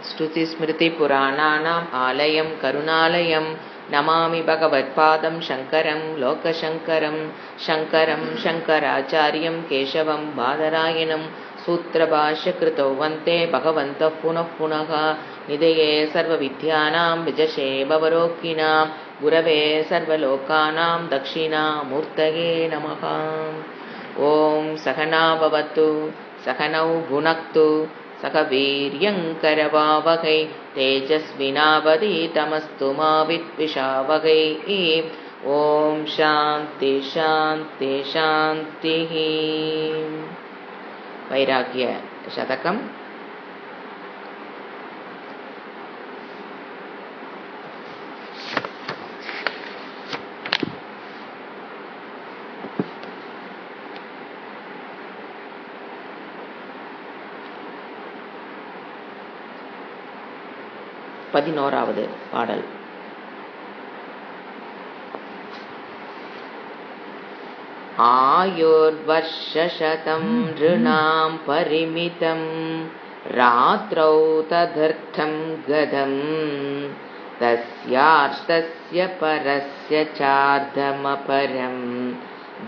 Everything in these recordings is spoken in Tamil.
ஸ்ருதிஸ்மிருதிபுராணானாம் ஆலயம் கருணாலயம் நமாமி பகவத்பாதம் சங்கரம் லோகசங்கரம் சங்கரம் சங்கராச்சாரியம் கேசவம் பாதராயணம் சூத்திரபாஷ்யகிருதோ வந்தே பகவந்தः புனः புனः நிதயே சர்வவித்யானாம் விஜஷே பவரோக்கிணாம் குரவே சர்வலோகானாம் தக்ஷிணாமூர்த்தயே நமः. ஓம் சகனா பவது சகனௌ புனக்து சக வீர்யங்கரவாவகை தேஜஸ்வினாவதீதமஸ்து மா வித்விஷாவகை. ஓம் சாந்தி சாந்தி சாந்தி. வைராகிய சதகம். பதினோராவது பாடல். ஆயுர்வர்ஷசதம் ருணாம் பரிமிதம் ராத்ரௌ ததர்த்தம் கதம் தஸ்யார்த்தஸ்ய பரஸ்ய சார்த்தமபரம்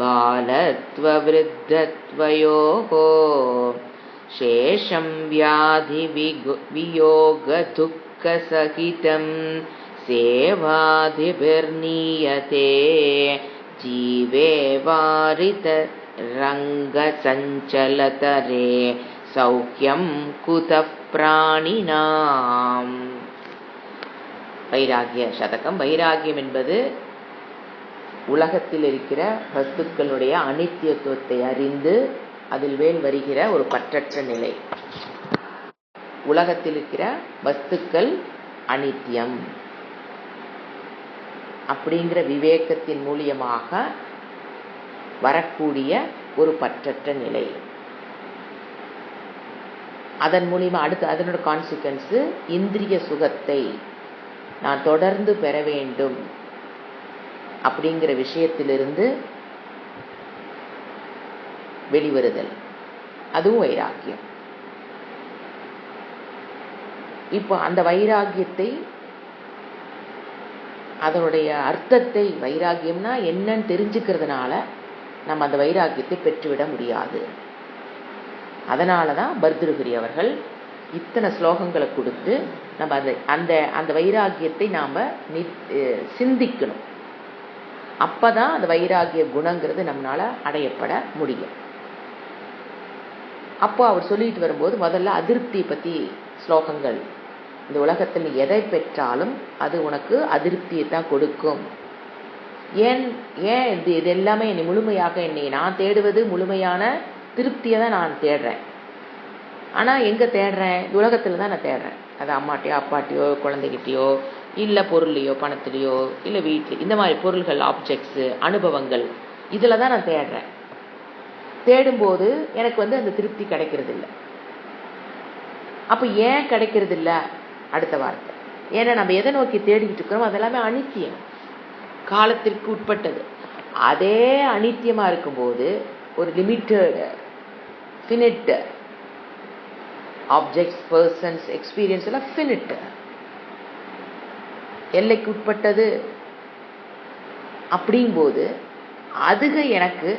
பாலத்வ விருத்தத்வயோகோ சேஷம் வியாதி வியோக துக்கசகிதம் சேவாதிபிர்நீயதே ஜீவே வாரித ரங்க சஞ்சலதரே சௌக்கியம் குதப் பிராணினாம். வைராகிய சதகம். வைராகியம் என்பது உலகத்தில் இருக்கிற வஸ்துக்களுடைய அனித்தியத்துவத்தை அறிந்து அதில் மேல் வருகிற ஒரு பற்றற்ற நிலை. உலகத்தில் இருக்கிற வஸ்துக்கள் அனித்தியம் அப்படிங்கிற விவேகத்தின் மூலியமாக வரக்கூடிய ஒரு பற்றற்ற நிலை. அதன் மூலியமா அடுத்து அதனோட கான்சிக்வன்ஸ் இந்திரிய சுகத்தை நான் தொடர்ந்து பெற வேண்டும் அப்படிங்கிற விஷயத்திலிருந்து வெளிவருதல், அதுவும் வைராக்கியம். இப்போ அந்த வைராகியத்தை, அதனுடைய அர்த்தத்தை, வைராகியம்னா என்னன்னு தெரிஞ்சுக்கிறதுனால நம்ம அந்த வைராகியத்தை பெற்றுவிட முடியாது. அதனாலதான் பர்திருஹரி அவர்கள் இத்தனை ஸ்லோகங்களை கொடுத்து நம்ம அந்த அந்த வைராகியத்தை நாம சிந்திக்கணும். அப்பதான் அந்த வைராகிய குணங்கிறது நம்மளால அடையப்பட முடியும். அப்போ அவர் சொல்லிட்டு வரும்போது முதல்ல அதிருப்தியை பத்தி ஸ்லோகங்கள், இந்த உலகத்தில் நீ எதை பெற்றாலும் அது உனக்கு அதிருப்தியை தான் கொடுக்கும். ஏன் இது எல்லாமே என்னை முழுமையாக நான் தேடுவது முழுமையான திருப்தியை தான் நான் தேடுறேன். ஆனா எங்க தேடுறேன்? இந்த உலகத்துல தான் நான் தேடுறேன். அது அம்மாட்டையோ அப்பாட்டையோ குழந்தைகிட்டையோ இல்ல பொருளையோ பணத்திலையோ இல்ல வீட்டில் இந்த மாதிரி பொருள்கள், ஆப்ஜெக்ட்ஸ், அனுபவங்கள், இதுல தான் நான் தேடுறேன். தேடும்போது எனக்கு அந்த திருப்தி கிடைக்கிறது இல்லை. அப்ப ஏன் கிடைக்கிறது இல்லை? அடுத்த வார்த்தை. ஏன்னா நம்ம எதை நோக்கி தேடிக்கிட்டு இருக்கிறோம் அதெல்லாமே அனித்தியம், காலத்திற்கு உட்பட்டது. அதே அனித்தியமா இருக்கும்போது ஒரு limited finite objects, persons, experience எல்லாம் ஃபினிட், எல்லைக்கு உட்பட்டது. அப்படிங்கும்போது அதுக எனக்கு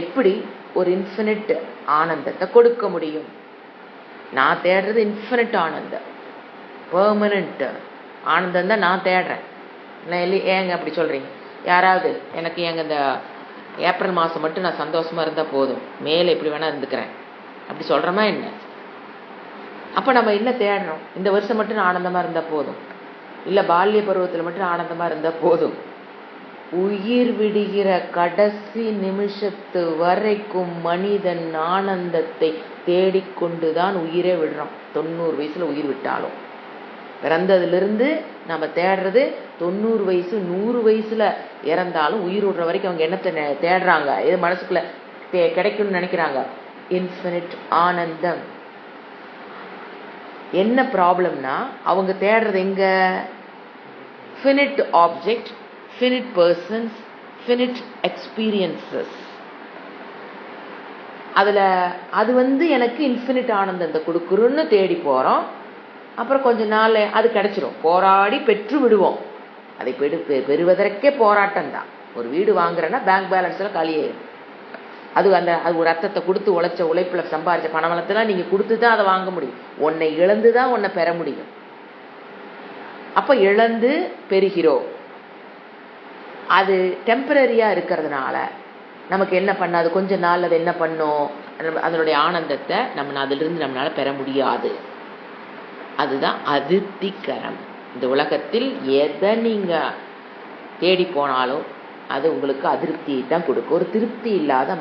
எப்படி ஒரு இன்ஃபினிட் ஆனந்தத்தை கொடுக்க முடியும்? நான் தேடுறது இன்ஃபினிட் ஆனந்தம், பெர்மனன்ட் ஆனந்தம் தான் நான் தேடுறேன். ஏங்க அப்படி சொல்றீங்க? யாராவது எனக்கு ஏங்க இந்த ஏப்ரல் மாதம் மட்டும் நான் சந்தோஷமா இருந்தா போதும், மேலே எப்படி வேணா இருந்துக்கிறேன் அப்படி சொல்றோமா என்ன? அப்ப நம்ம என்ன தேடுறோம்? இந்த வருஷம் மட்டும் நான் ஆனந்தமா இருந்தா போதும், இல்ல பால்ய பருவத்தில் மட்டும் ஆனந்தமா இருந்தா போதும். உயிர் விடுகிற கடைசி நிமிஷத்து வரைக்கும் மனிதன் ஆனந்தத்தை தேடிக்கொண்டுதான் உயிரே விடுறோம். 90 வயசுல உயிர் விட்டாலும் பிறந்ததிலிருந்து நம்ம தேடுறது 90 வயசு 100 வயசுல இறந்தாலும் உயிர் விடுற வரைக்கும் அவங்க என்னத்தை தேடுறாங்க? எது மனசுக்குள்ள கிடைக்கும்னு நினைக்கிறாங்க? இன்ஃபினிட் ஆனந்தம். என்ன ப்ராப்ளம்னா அவங்க தேடுறது எங்க? Finite object, finite persons, finite experiences. அதுல அது எனக்கு இன்ஃபினிட் ஆனந்தத்தை கொடுக்குறோன்னு தேடி போறோம். அப்புறம் கொஞ்ச நாள் அது கிடைச்சிரும், போராடி பெற்று விடுவோம். அதை பெறுவதற்கே போராட்டம் தான். ஒரு வீடு வாங்குறேன்னா பேங்க் பேலன்ஸ்ல காலியாயிடும். அது ஒரு ரத்தத்தை கொடுத்து உழைச்ச உழைப்புல சம்பாதிச்ச பணவளத்தெல்லாம் நீங்க கொடுத்து தான் அதை வாங்க முடியும். உன்னை இழந்து தான் உன்னை பெற முடியும். அப்ப இழந்து பெறுகிறோம். அது டெம்பரரியா இருக்கிறதுனால நமக்கு என்ன பண்ணாது, கொஞ்ச நாள் அது என்ன பண்ணும், அதனுடைய ஆனந்தத்தை அதிலிருந்து நம்மளால பெற முடியாது. அதுதான் அதிருப்திகரம். இந்த உலகத்தில் எதை நீங்க தேடி போனாலும் அது உங்களுக்கு அதிருப்தியை தான் கொடுக்கும். ஒரு திருப்தி இல்லாத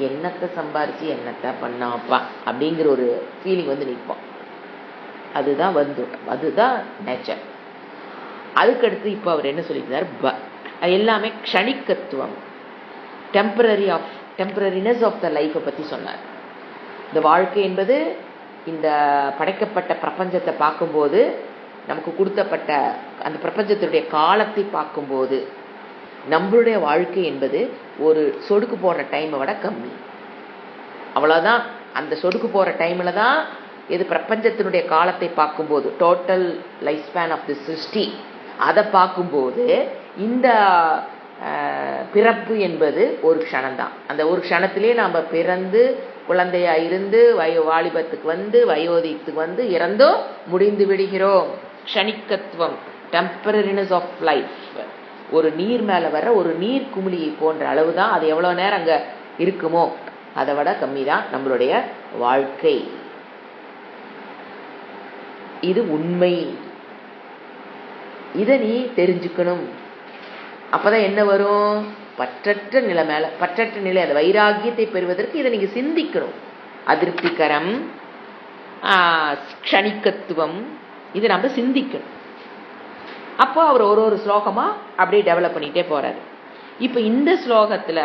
என்னத்தை சம்பாரிச்சு என்னத்தை பண்ணாப்பா அப்படிங்கிற ஒரு ஃபீலிங் நிற்போம். அதுதான் நேச்சர். அதுக்கடுத்து இப்போ அவர் என்ன சொல்லியிருந்தார், எல்லாமே க்ஷணிக்கத்துவம், டெம்பரரினஸ் ஆஃப் த லைஃப்பை பற்றி சொன்னார். இந்த வாழ்க்கை என்பது இந்த படைக்கப்பட்ட பிரபஞ்சத்தை பார்க்கும்போது, நமக்கு கொடுத்தப்பட்ட அந்த பிரபஞ்சத்தினுடைய காலத்தை பார்க்கும்போது, நம்மளுடைய வாழ்க்கை என்பது ஒரு சொடுக்கு போடுற டைமை விட கம்மி. அவ்வளோதான். அந்த சொடுக்கு போகிற டைமில் தான் இது பிரபஞ்சத்தினுடைய காலத்தை பார்க்கும்போது, total life span of the சிருஷ்டி, அதை பார்க்கும்போது இந்த பிறப்பு என்பது ஒரு க்ஷணம்தான். அந்த ஒரு க்ஷணத்திலே நாம் பிறந்து குழந்தையா இருந்து வாலிபத்துக்கு வயோதிகத்துக்கு இறந்தோ முடிந்து விடுகிறோம். க்ஷணிக்கத்துவம், டெம்பரரினஸ் ஆஃப் லைஃப். ஒரு நீர் மேலே வர ஒரு நீர் குமிழியை போன்ற அளவு தான். அது எவ்வளோ நேரம் அங்கே இருக்குமோ அதை விட கம்மி தான் நம்மளுடைய வாழ்க்கை. இது உண்மை. இதை நீ தெரிஞ்சுக்கணும். அப்பதான் என்ன வரும், பற்றற்ற நிலை மேல பற்றற்ற நிலை, அந்த வைராகியத்தை பெறுவதற்கு இதை நீங்க சிந்திக்கணும். அதிருப்திகரம், க்ஷணிக்கத்துவம், இதை நம்ம சிந்திக்கணும். அப்போ அவர் ஒரு ஸ்லோகமா அப்படியே டெவலப் பண்ணிட்டே போறாரு. இப்ப இந்த ஸ்லோகத்துல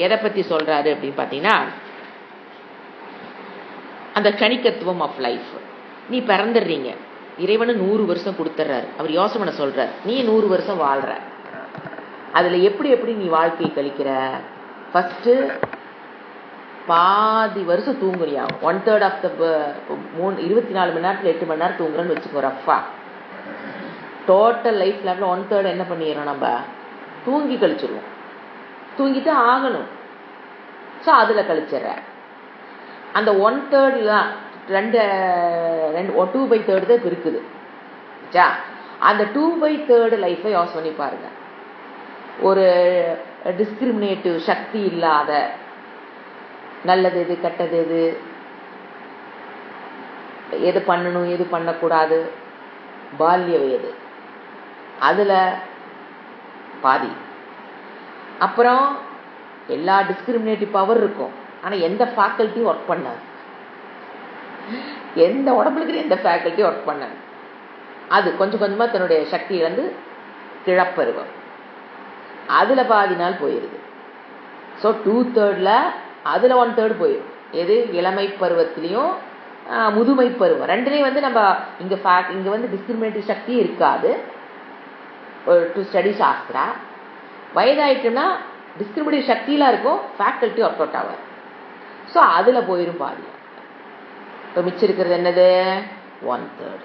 எதை பத்தி சொல்றாரு அப்படின்னு பாத்தீங்கன்னா, அந்த க்ஷணிக்கத்துவம் ஆஃப் லைஃப். நீ பிறந்துடுறீங்க, இறைவனு 100 வருஷம் கொடுத்துட்றாரு. அவர் யோசனை சொல்றார், நீ 100 வருஷம் வாழ்ற. அதுல எப்படி நீ வாழ்க்கையை கழிக்கிற? ஃபர்ஸ்ட் பாதி வருஷம் தூங்குறியா, 1/3 ஆஃப் த 24 மணி நேரத்துல 8 மணி நேரம் தூங்குறன்னு வச்சுக்கோ ரஃபா. டோட்டல் லைஃப் லேப்ல 1/3 என்ன பண்ணிடுறோம், நம்ம தூங்கி கழிச்சிருவோம். தூங்கிட்டு ஆகணும். ஸோ அதுல கழிச்சிடுற. அந்த 1/3 தான் 2/3 தான் இருக்குது. அந்த 2/3 லைஃபை யோசனை பண்ணி பாருங்க. ஒரு டிஸ்கிரிமினேட்டிவ் சக்தி இல்லாத, நல்லது எது கெட்டது எது, எது பண்ணணும் எது பண்ணக்கூடாது, பால்ய வயது அதுல பாதி. அப்புறம் எல்லா டிஸ்கிரிமினேட்டிவ் பவர் இருக்கும், ஆனா எந்த ஃபேக்கல்ட்டியும் ஒர்க் பண்ணாது. எந்த உடம்புக்கு எந்த ஃபேக்கல்ட்டியும் ஒர்க் பண்ணாது. அது கொஞ்சம் கொஞ்சமா தன்னுடைய சக்தி இழந்து கிழப்பருவம், அதுல பாதி நாள் போயிருது. ஸோ 2/3 அதுல 1/3 போயிடும். எது, இளமை பருவத்திலையும் முதுமை பருவம் ரெண்டுலேயும் நம்ம இங்க டிஸ்கிரிமினேட்டிவ் சக்தி இருக்காது டு ஸ்டடி சாஸ்திரா. வயதாயிட்டோம்னா டிஸ்கிரிமினேட்டிவ் சக்தியெலாம் இருக்கும், ஃபேக்கல்ட்டி ஒர்க் அவுட் ஆகாது. ஸோ அதுல போயிடும் பாதி. இப்போ மிச்சம் இருக்கிறது என்னது, 1/3.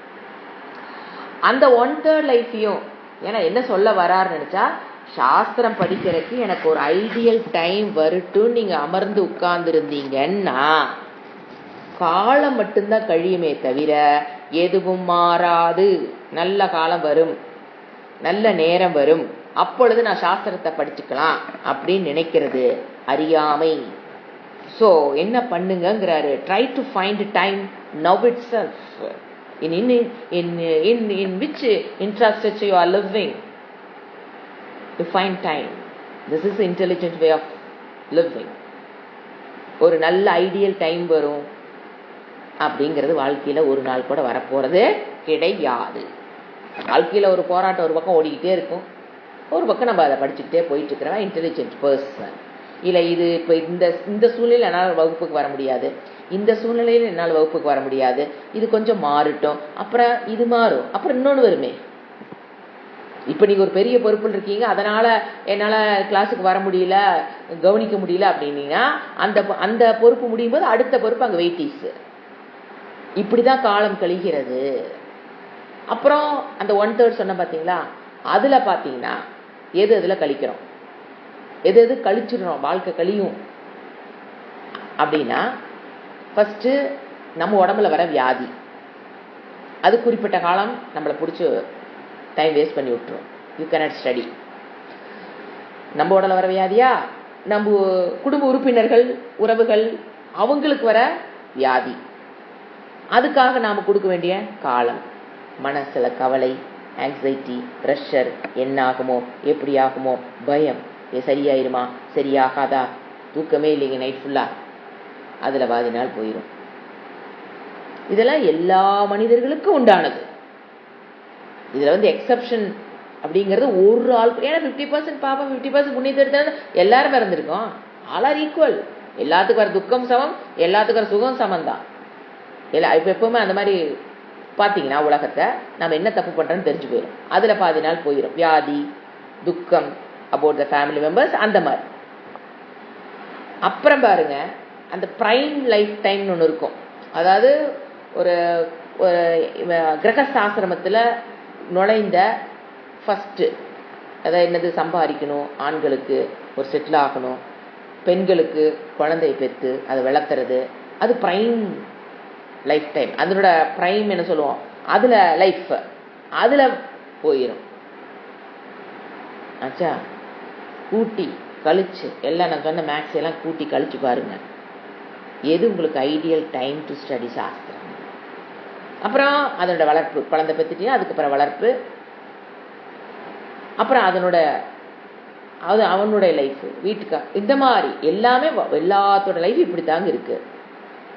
அந்த 1/3 லைஃபையும், ஏன்னா என்ன சொல்ல வராருன்னு நினைச்சா, சாஸ்திரம் படிக்கிறதுக்கு எனக்கு ஒரு ஐடியல் டைம் வரட்டும் நீங்க அமர்ந்து உட்கார்ந்து இருந்தீங்கன்னா காலம் மட்டும்தான் கழியுமே தவிர எதுவும் மாறாது. நல்ல காலம் வரும், நல்ல நேரம் வரும், அப்பொழுது நான் சாஸ்திரத்தை படிச்சுக்கலாம் அப்படின்னு நினைக்கிறது அறியாமை. ஸோ என்ன பண்ணுங்கிறாரு, try to find time now itself, in which infrastructure you are living. You find time. This is the intelligent way of living. ஒரு நல்ல ஐடியல் டைம் வரும் அப்படிங்கிறது வாழ்க்கையில ஒரு நாள் கூட வரப்போறது கிடையாது. வாழ்க்கையில ஒரு போராட்டம் ஒரு பக்கம் ஓடிக்கிட்டே இருக்கும், ஒரு பக்கம் நம்ம அதை படிச்சுக்கிட்டே போயிட்டு இருக்கிறவன் இன்டெலிஜென்ட் பர்சன். இல்லை இது இப்போ இந்த சூழ்நிலையில் என்னால் வகுப்புக்கு வர முடியாது, இந்த சூழ்நிலையில் என்னால் வகுப்புக்கு வர முடியாது, இது கொஞ்சம் மாறட்டும், அப்புறம் இது மாறும், அப்புறம் இன்னொன்று வருமே. இப்போ நீங்கள் ஒரு பெரிய பொறுப்பில் இருக்கீங்க, அதனால் என்னால் கிளாஸுக்கு வர முடியல, கவனிக்க முடியல அப்படின்னீங்கன்னா அந்த பொறுப்பு முடியும் போது அடுத்த பொறுப்பு அங்கே வெயிட்டீஸ். இப்படி தான் காலம் கழிகிறது. அப்புறம் அந்த 1/3 சொன்ன பார்த்தீங்களா, அதில் பார்த்தீங்கன்னா எது எதில் கழிக்கிறோம், எது எது கழிச்சிடுறோம், வாழ்க்கை கழியும் அப்படின்னா, ஃபஸ்ட்டு நம்ம உடம்புல வர வியாதி, அது குறிப்பிட்ட காலம் நம்மளை பிடிச்சி டைம் வேஸ்ட் பண்ணி விட்டுரும். You cannot study. நம்ம உடம்புல வர வியாதியா, நம்ம குடும்ப உறுப்பினர்கள், உறவுகள், அவங்களுக்கு வர வியாதி, அதுக்காக நாம் கொடுக்க வேண்டிய காலம், மனசில் கவலை, ஆங்ஸைட்டி, ப்ரெஷர், என்ன ஆகுமோ, எப்படி ஆகுமோ, பயம், சரியாயிருமா, சரியாகாதா, தூக்கமே இல்லைங்க நைட் ஃபுல்லாக, அதில் பாதி நாள் போயிடும். இதெல்லாம் எல்லா மனிதர்களுக்கும் உண்டானது. இதில் எக்ஸப்ஷன் அப்படிங்கிறது ஒரு ஆள், ஏன்னா 50% பாப்பம் 50% புண்ணியத்தை எடுத்தால் எல்லாரும் பிறந்திருக்கோம். All R equal. எல்லாத்துக்கும் வர துக்கம் சமம், எல்லாத்துக்கும் வர சுகம் சமம் தான். இப்போ எப்பவுமே அந்த மாதிரி பார்த்தீங்கன்னா உலகத்தை நம்ம என்ன தப்பு பண்ணுறோன்னு தெரிஞ்சு போயிடும். அதில் பாதி நாள் போயிடும். வியாதி, துக்கம், அபவுட் த ஃபேமிலி மெம்பர்ஸ், அந்த மாதிரி. அப்புறம் பாருங்க, அந்த ப்ரைம் லைஃப் டைம்னு ஒன்று இருக்கும். அதாவது ஒரு கிரகஸ்தாசிரமத்தில் நுழைந்த ஃபஸ்ட்டு, அதாவது என்னது, சம்பாதிக்கணும், ஆண்களுக்கு ஒரு செட்டில் ஆகணும், பெண்களுக்கு குழந்தை பெற்று அதை வளர்த்துறது, அது ப்ரைம் லைஃப் டைம். அதனோட ப்ரைம் என்ன சொல்லுவோம், அதில் லைஃப் அதில் போயிடும். ஆச்சா, கூட்டி கழிச்சு எல்லாம் நான் சொன்ன மேக்ஸ் எல்லாம் கூட்டி கழிச்சு பாருங்க, எது உங்களுக்கு ஐடியல் டைம் டு ஸ்டடி சாஸ்திரம். அப்புறம் அதனோட வளர்ப்பு, குழந்தை பெற்றுட்டியா அதுக்கப்புறம் வளர்ப்பு, அப்புறம் அவனுடைய லைஃப், வீட்டுக்கா, இந்த மாதிரி எல்லாமே எல்லாத்தோட லைஃப் இப்படி தாங்க இருக்கு.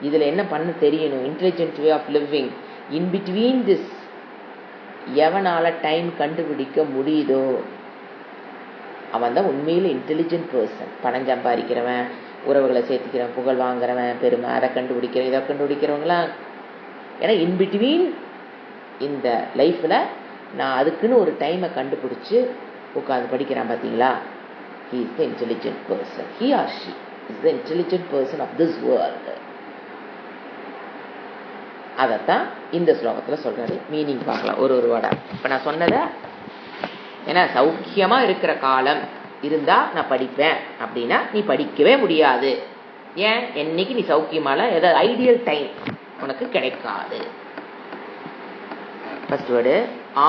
இதில் என்ன பண்ண தெரியணும், intelligent way of living in between this. எவனால் டைம் கண்டுபிடிக்க முடியுதோ அவன் தான் உண்மையில் இன்டெலிஜென்ட் பர்சன். பணம் சம்பாதிக்கிறவன், உறவுகளை சேர்த்துக்கிறவன், புகழ் வாங்குறவன், பெருமை, அதை கண்டுபிடிக்கிறவன், இதை கண்டுபிடிக்கிறவங்களாம். ஏன்னா இன்பிட்வீன் இந்த லைஃப்பில் நான் அதுக்குன்னு ஒரு டைமை கண்டுபிடிச்சி உட்காந்து படிக்கிறான் பார்த்தீங்களா, he is the intelligent person. He or she is the intelligent person of this world. அதைத்தான் இந்த ஸ்லோகத்தில் சொல்கிறாரு. மீனிங் பார்க்கலாம் ஒரு வேர்டா. இப்போ நான் சொன்னதை, ஏன்னா சௌக்கியமாக இருக்கிற காலம் இருந்தால் நான் படிப்பேன் அப்படின்னா நீ படிக்கவே முடியாது. ஏன், என்னைக்கு நீ சௌக்கியமால ஏதாவது ஐடியல் டைம் உனக்கு கிடைக்காது. ஃபர்ஸ்ட் வேர்டு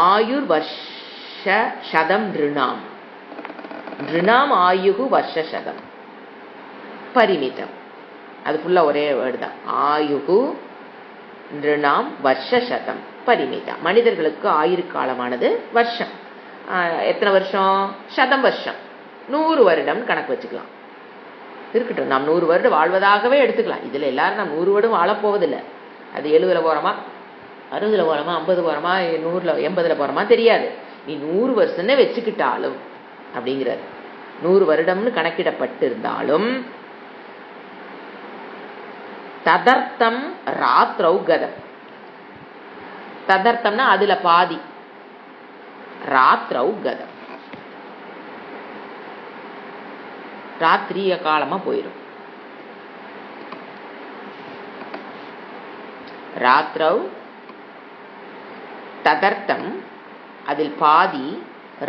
ஆயுர் வர்ஷ சதம் நிருணாம். நிருணாம் ஆயுகு வர்ஷ சதம் பரிமிதம். அது ஃபுல்லாக ஒரே வேர்டு தான். ஆயுகு நிருணாம் வர்ஷ சதம் பரிமிதம். மனிதர்களுக்கு ஆயுர்காலமானது வருஷம். எத்தனை வருஷம்? சதம் வருஷம், 100 வருடம் கணக்கு வச்சுக்கலாம். இருக்கட்டும், நாம் 100 வருடம் வாழ்வதாகவே எடுத்துக்கலாம். இதில் எல்லாரும் நாம் 100 வருடம் வாழப்போவதில்லை. அது 70 போகிறோமா, 60 போகிறோமா, 50 போகிறோமா, 100 80 போகிறோமா தெரியாது. நீ 100 வருஷம்னே வச்சுக்கிட்டாலும் அப்படிங்கிறார். 100 வருடம்னு கணக்கிடப்பட்டிருந்தாலும் ததர்த்தம் ராத்ரௌ கதம். ததர்த்தம்னா அதுல பாதி, ராத்ரௌ கதம் ராத்திரிய காலமா போயிடும். ராத்ரௌ ததர்த்தம், அதில் பாதி,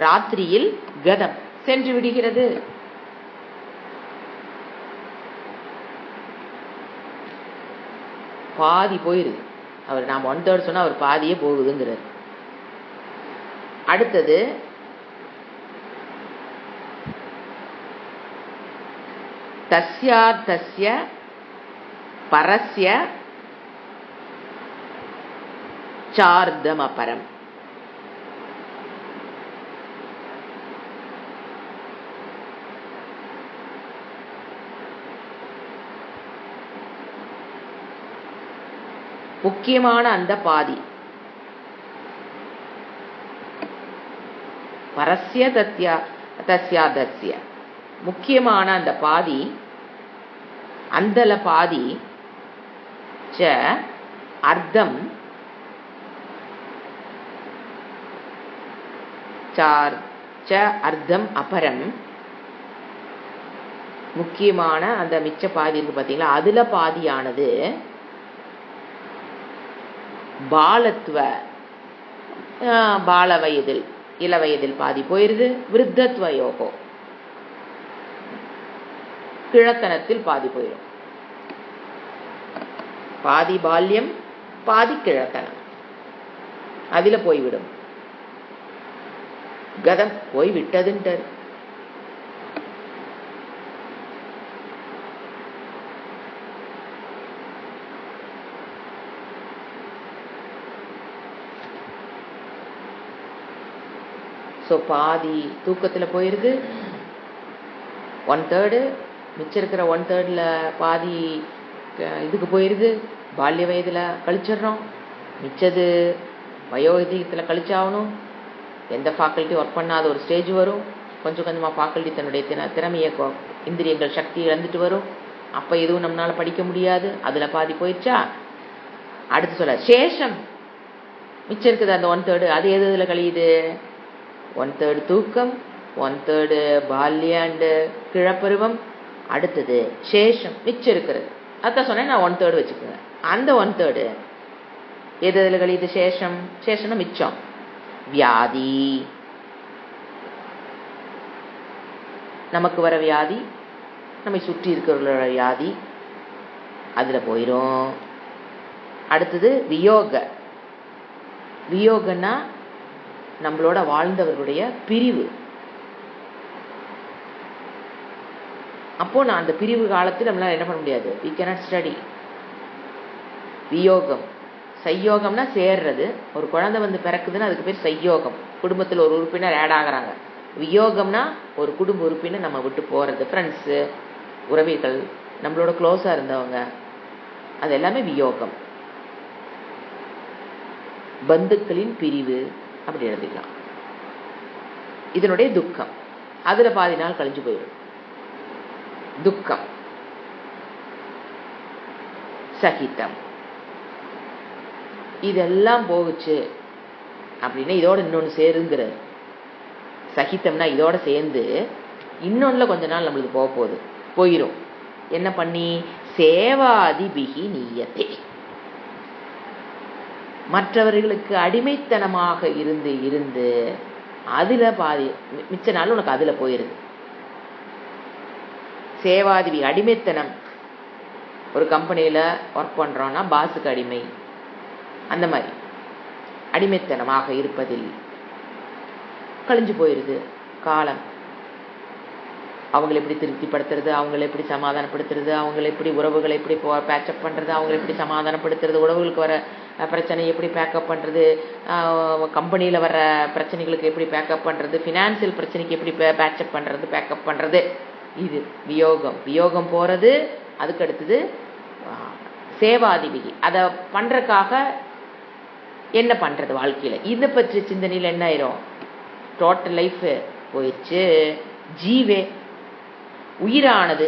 ராத்திரியில் கதம் சென்று விடுகிறது. பாதி போயிருது. அவர் நாம் 1/3 சொன்னா அவர் பாதியே போகுதுங்கிறார். அடுத்தது தஸ்யார்த்தஸ்ய பரஸ்ய சார்தமபரம். முக்கியமான அந்த பாதி, பரஸ்ய தஸ்யாதஸ்ய, முக்கியமான அந்த பாதி, அந்தல பாதி, ச அர்த்தம் சார் ச அர்த்தம் அபரம், முக்கியமான அந்த மிச்ச பாதி இருக்கு பார்த்தீங்களா, அதுல பாதியானது பாலத்துவ பால வயதில் இள வயதில் பாதி போயிருது. விருத்தத்வ யோகம் கிழத்தனத்தில் பாதி போயிடும். பாதி பால்யம் பாதி கிழத்தனம் அதுல போய்விடும். கதம் போய் விட்டதுன்ட்டார். ஸோ பாதி தூக்கத்தில் போயிடுது, 1/3. மிச்சம் இருக்கிற 1/3 பாதி இதுக்கு போயிடுது, பால்ய வயதில் கழிச்சிடுறோம். மிச்சது வயோதிகத்தில் கழிச்சாகணும். எந்த ஃபேக்கல்ட்டி ஒர்க் பண்ணாத ஒரு ஸ்டேஜ் வரும். கொஞ்சம் கொஞ்சமாக ஃபேக்கல்ட்டி தன்னுடைய திறமையை இந்திரியங்கள் சக்தி இழந்துட்டு வரும். அப்போ எதுவும் நம்மளால் படிக்க முடியாது. அதில் பாதி போயிடுச்சா, அடுத்து சொல்ல சேஷம் மிச்சம் இருக்குது அந்த 1/3. அது எது இதில் கழியுது? 1/3 தூக்கம், 1/3 பால்ய அண்டு கிழப்பருவம், அடுத்தது சேஷம் மிச்சம் இருக்கிறது. அதான் சொன்னேன், நான் 1/3 வச்சுக்கோங்க. அந்த 1/3 எது இதில் கழியுது? சேஷம். சேஷம்னா மிச்சம். வியாதி, நமக்கு வர வியாதி, நம்மை சுற்றி இருக்கிறவர்களோட வியாதி, அதில் போயிடும். அடுத்தது வியோக. வியோகன்னா நம்மளோட வாழ்ந்தவர்களுடைய பிரிவு. அப்போ நான் அந்த பிரிவு காலத்தில் நம்மளால என்ன பண்ண முடியாது? we cannot study. வியோகம். சையோகம்னா சேர்றது. ஒரு குழந்தை வந்து பிறக்குதுன்னா அதுக்கு பேர் சையோகம். குடும்பத்தில் ஒரு உறுப்பினர் ஆட் ஆகிறாங்க. வியோகம்னா ஒரு குடும்ப உறுப்பினர் நம்ம விட்டு போறது, ஃப்ரெண்ட்ஸு, உறவிகள், நம்மளோட க்ளோஸாக இருந்தவங்க, அது எல்லாமே வியோகம். பந்துக்களின் பிரிவு அப்படி எழுதிக்கலாம். இதனுடைய துக்கம், அதுல பாதி நாள் கழிஞ்சு போயிடும். துக்கம். சகிதம், இதெல்லாம் போகுச்சு அப்படின்னா இதோட இன்னொன்று சேருங்கிறது. சகிதம்னா இதோட சேர்ந்து இன்னொன்னுல கொஞ்ச நாள் நம்மளுக்கு போக போகுது, போயிடும். என்ன பண்ணி? சேவாதிபிகி நீயத்தே, மற்றவர்களுக்கு அடிமைத்தனமாக இருந்து இருந்து அதுல பாதி மிச்ச நாள் உனக்கு அதுல போயிருது. சேவாதிபி அடிமைத்தனம். ஒரு கம்பெனியில ஒர்க் பண்றோம்னா பாஸுக்கு அடிமை, அந்த மாதிரி அடிமைத்தனமாக இருப்பதில் கழிஞ்சு போயிருது காலம். அவங்களை எப்படி திருப்திப்படுத்துறது, அவங்களை எப்படி சமாதானப்படுத்துறது, அவங்களை எப்படி உறவுகளை எப்படி பேச்சப் பண்ணுறது, அவங்களை எப்படி சமாதானப்படுத்துறது, உறவுகளுக்கு வர பிரச்சனை எப்படி பேக்கப் பண்ணுறது, கம்பெனியில் வர பிரச்சனைகளுக்கு எப்படி பேக்கப் பண்ணுறது, ஃபினான்சியல் பிரச்சனைக்கு எப்படி பேச்சப் பண்ணுறது, பேக்கப் பண்ணுறது. இது வியோகம். வியோகம் போகிறது. அதுக்கு அடுத்தது சேவாதிபிகி. அதை பண்ணுறதுக்காக என்ன பண்ணுறது வாழ்க்கையில், இதை பற்றி சிந்தனையில் என்ன ஆயிரும்? டோட்டல் லைஃப் போயிடுச்சு. ஜீவே, உயிரானது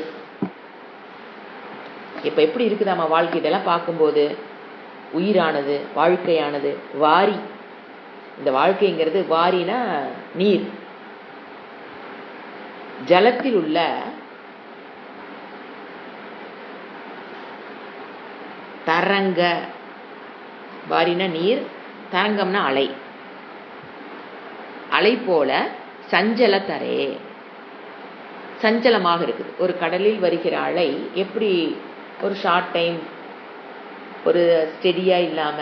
இப்ப எப்படி இருக்குது நம்ம வாழ்க்கை இதெல்லாம் பார்க்கும்போது? உயிரானது, வாழ்க்கையானது, வாரி. இந்த வாழ்க்கைங்கிறது வாரினா நீர். ஜலத்தில் உள்ள தரங்க, வாரினா நீர், தரங்கம்னா அலை. அலை போல சஞ்சல தரே, சஞ்சலமாக இருக்குது. ஒரு கடலில் வருகிற அலை எப்படி ஒரு ஷார்ட் டைம் ஒரு ஸ்டெடியா இல்லாம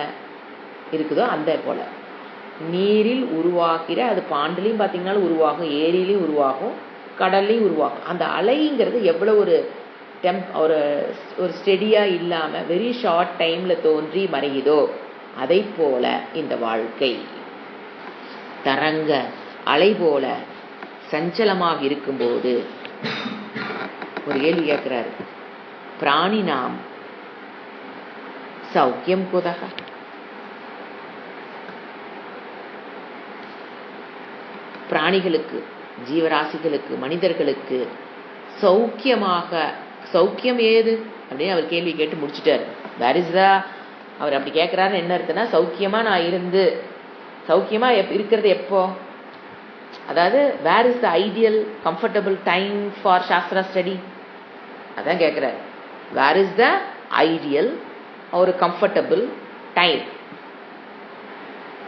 இருக்குதோ, அந்த போல நீரில் உருவாகிற, அது பாண்டிலையும் பார்த்தீங்கன்னா உருவாகும், ஏரியிலையும் உருவாகும், கடல்லையும் உருவாகும். அந்த அலைங்கிறது எவ்வளவு ஒரு ஸ்டெடியா இல்லாம வெரி ஷார்ட் டைம்ல தோன்றி மறையுதோ, அதை போல இந்த வாழ்க்கை தரங்க அலை போல சஞ்சலமாக இருக்கும்போது ஒரு கேள்வி கேட்கிறாரு. பிராணி நாம் சௌக்கியம் குதக, பிராணிகளுக்கு, ஜீவராசிகளுக்கு, மனிதர்களுக்கு சௌக்கியம் ஏது அப்படின்னு அவர் கேள்வி கேட்டு முடிச்சுட்டாரு. அவர் அப்படி கேட்கிறாருன்னு என்ன அர்த்தம்னா, சௌக்கியமா நான் இருந்து சௌக்கியமா இருக்கிறது எப்போ, அதாவது where is the ideal comfortable time for shastra study, அதான் கேட்கிறார். வேர் இஸ் த ஐடியல் ஒரு கம்ஃபர்டபுள் டைம்.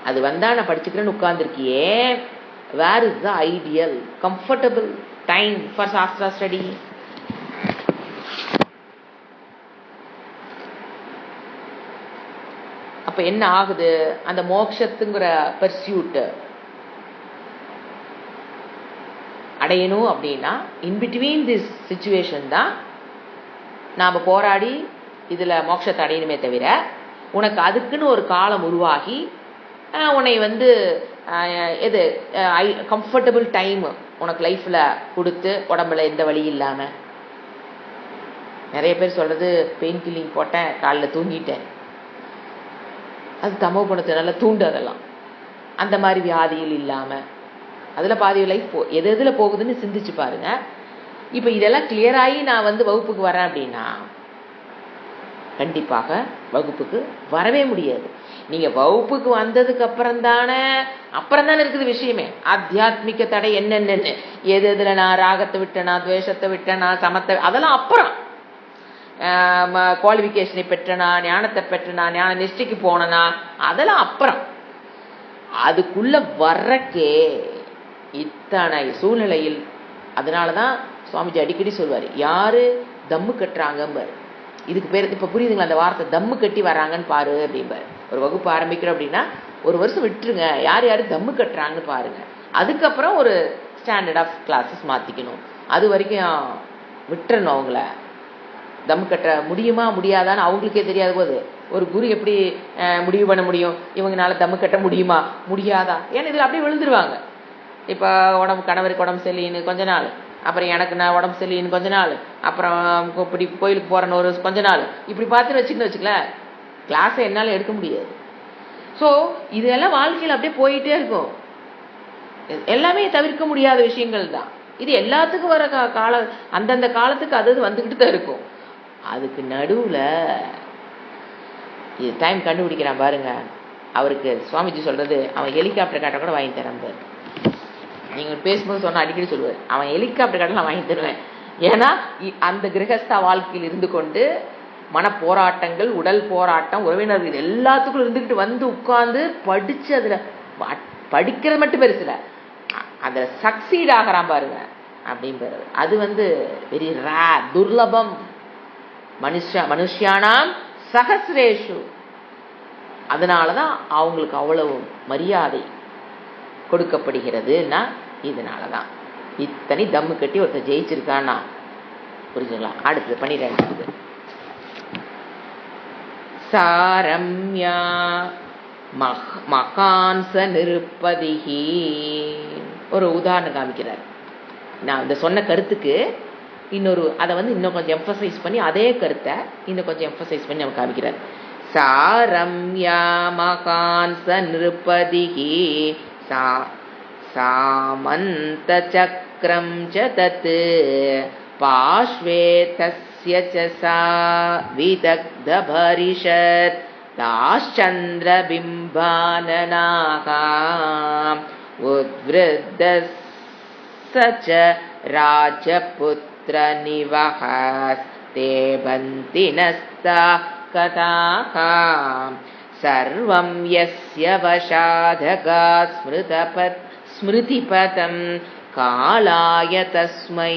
அது வந்தா நான் படிச்சுக்கிறேன்னு உட்கார்ந்துருக்கியே, where is the ideal comfortable time for shastra study? அப்ப என்ன ஆகுது? அந்த மோட்சத்துங்கிற பர்சியூட் அடையணும் அப்படின்னா இன்பிட்வீன் திஸ் சிச்சுவேஷன் தான் நாம போராடி இதுல மோட்சத்தை அடையணுமே தவிர, உனக்கு அதுக்குன்னு ஒரு காலம் உருவாகி உன்னை எது கம்ஃபர்டபுள் டைம் உனக்கு லைஃப்ல கொடுத்து உடம்புல எந்த வழி இல்லாம. நிறைய பேர் சொல்றது பெயின் கில்லிங் போட்டேன், காலில் தூங்கிட்டேன், அது தமோ குணத்தை நல்லா தூண்டு. அதெல்லாம் அந்த மாதிரி வியாதிகள் இல்லாம அதுல பாதி லைஃப் எது எதுல போகுதுன்னு சிந்திச்சு பாருங்க. இப்ப இதெல்லாம் கிளியர் ஆகி நான் வகுப்புக்கு வரேன் அப்படின்னா கண்டிப்பாக வகுப்புக்கு வரவே முடியாது. நீங்க வகுப்புக்கு வந்ததுக்கு அப்புறம் தானே இருக்குது விஷயமே. ஆத்தியாத்மிக தடை என்னென்னு, எது எதுல நான் ராகத்தை விட்டேனா, துவேஷத்தை விட்டேனா, சமத்தை, அதெல்லாம் அப்புறம். குவாலிபிகேஷனை பெற்றனா, ஞானத்தை பெற்றனா, ஞான நிஷ்டைக்கு போனனா, அதெல்லாம் அப்புறம். அதுக்குள்ள வர்றக்கே இத்தனை சூழ்நிலையில். அதனாலதான் சுவாமிஜி அடிக்கடி சொல்வாரு, யாரு தம்மு கட்டுறாங்க, இதுக்கு பேர் இப்ப புரியுதுங்களா அந்த வார்த்தை, தம்மு கட்டி வர்றாங்கன்னு பாரு அப்படிம்பாரு. ஒரு வகுப்பு ஆரம்பிக்கிறோம் அப்படின்னா ஒரு வருஷம் விட்டுருங்க, யார் யாரு தம்மு கட்டுறாங்கன்னு பாருங்க. அதுக்கப்புறம் ஒரு ஸ்டாண்டர்ட் ஆஃப் கிளாஸஸ் மாத்திக்கணும். அது வரைக்கும் விட்டுறணும். அவங்கள தம்மு கட்ட முடியுமா முடியாதான்னு அவங்களுக்கே தெரியாத போது ஒரு குரு எப்படி முடிவு பண்ண முடியும்? இவங்கனால தம்மு கட்ட முடியுமா முடியாதா? ஏன்னா இதுல அப்படியே விழுந்துருவாங்க. இப்ப கணவருக்கு உடம்பு சரியின்னு கொஞ்ச நாள், அப்புறம் எனக்கு நான் உடம்பு சரியின்னு கொஞ்ச நாள், அப்புறம் இப்படி கோயிலுக்கு போறேன்னு ஒரு கொஞ்ச நாள், இப்படி பார்த்து வச்சுக்கல கிளாஸை என்னால எடுக்க முடியாது. ஸோ இதெல்லாம் வாழ்க்கையில் அப்படியே போயிட்டே இருக்கும். எல்லாமே தவிர்க்க முடியாத விஷயங்கள் தான். இது எல்லாத்துக்கும் வர கால அந்தந்த காலத்துக்கு அது வந்துகிட்டு தான் இருக்கும். அதுக்கு நடுவுல இது டைம் கண்டுபிடிக்கிறான் பாருங்க. அவருக்கு சுவாமிஜி சொல்றது, அவன் ஹெலிகாப்டர் காட்ட கூட வாங்கி தரான் பாரு. நீங்க பேசும்போது சொன்னா அடிக்கடி சொல்லுவார், அவன் ஹெலிகாப்டர் காட்ட நான் வாங்கி தருவேன். ஏன்னா அந்த கிரகஸ்தா வாழ்க்கையில் இருந்து கொண்டு மன போராட்டங்கள், உடல் போராட்டம், உறவினர்கள் எல்லாத்துக்கும் இருந்துகிட்டு உட்கார்ந்து படிச்சு அதுல படிக்கிறது மட்டும் பெருசுல அதுல சக்சீட் ஆகிறான் பாருங்க அப்படிங்கிறது. அது வெரி ரேர், துர்லபம். மனுஷியானாம் சகசிரேஷு. அதனாலதான் அவங்களுக்கு அவ்வளவு மரியாதை கொடுக்கப்படுகிறதுனா இதனாலதான். இத்தனை தம்மு கட்டி ஒருத்தர் ஜெயிச்சிருக்கான்னா புரிஞ்சுங்களா? அடுத்தது 12. சாரம்யா மகான்ச நிருப்பதிஹி. ஒரு உதாரணம் காமிக்கிறார். நான் இந்த சொன்ன கருத்துக்கு இன்னொரு அதை இன்னும் கொஞ்சம் எம்பசைஸ் பண்ணி அதே கருத்தை இன்னும் கொஞ்சம் எம்பசைஸ் பண்ணி நம்ம காமிக்கிறார். சாரம்யா மகான்ச நிருப்பதிஹி சாமந்த சக்கரம் ச தத் பாஷ்வே தஸ்ய ச சா விதக்த பரிஷத் தாஷ்சந்திர பிம்பானநாகா உத்வ்ருத்த சச்ச ராஜபுத்ர நிவஹஸ் தேபந்தினஸ்தா கதாஹா சர்வம் யஸ்ய வசாதகா ஸ்மிருதிபதம் காலாய தஸ்மை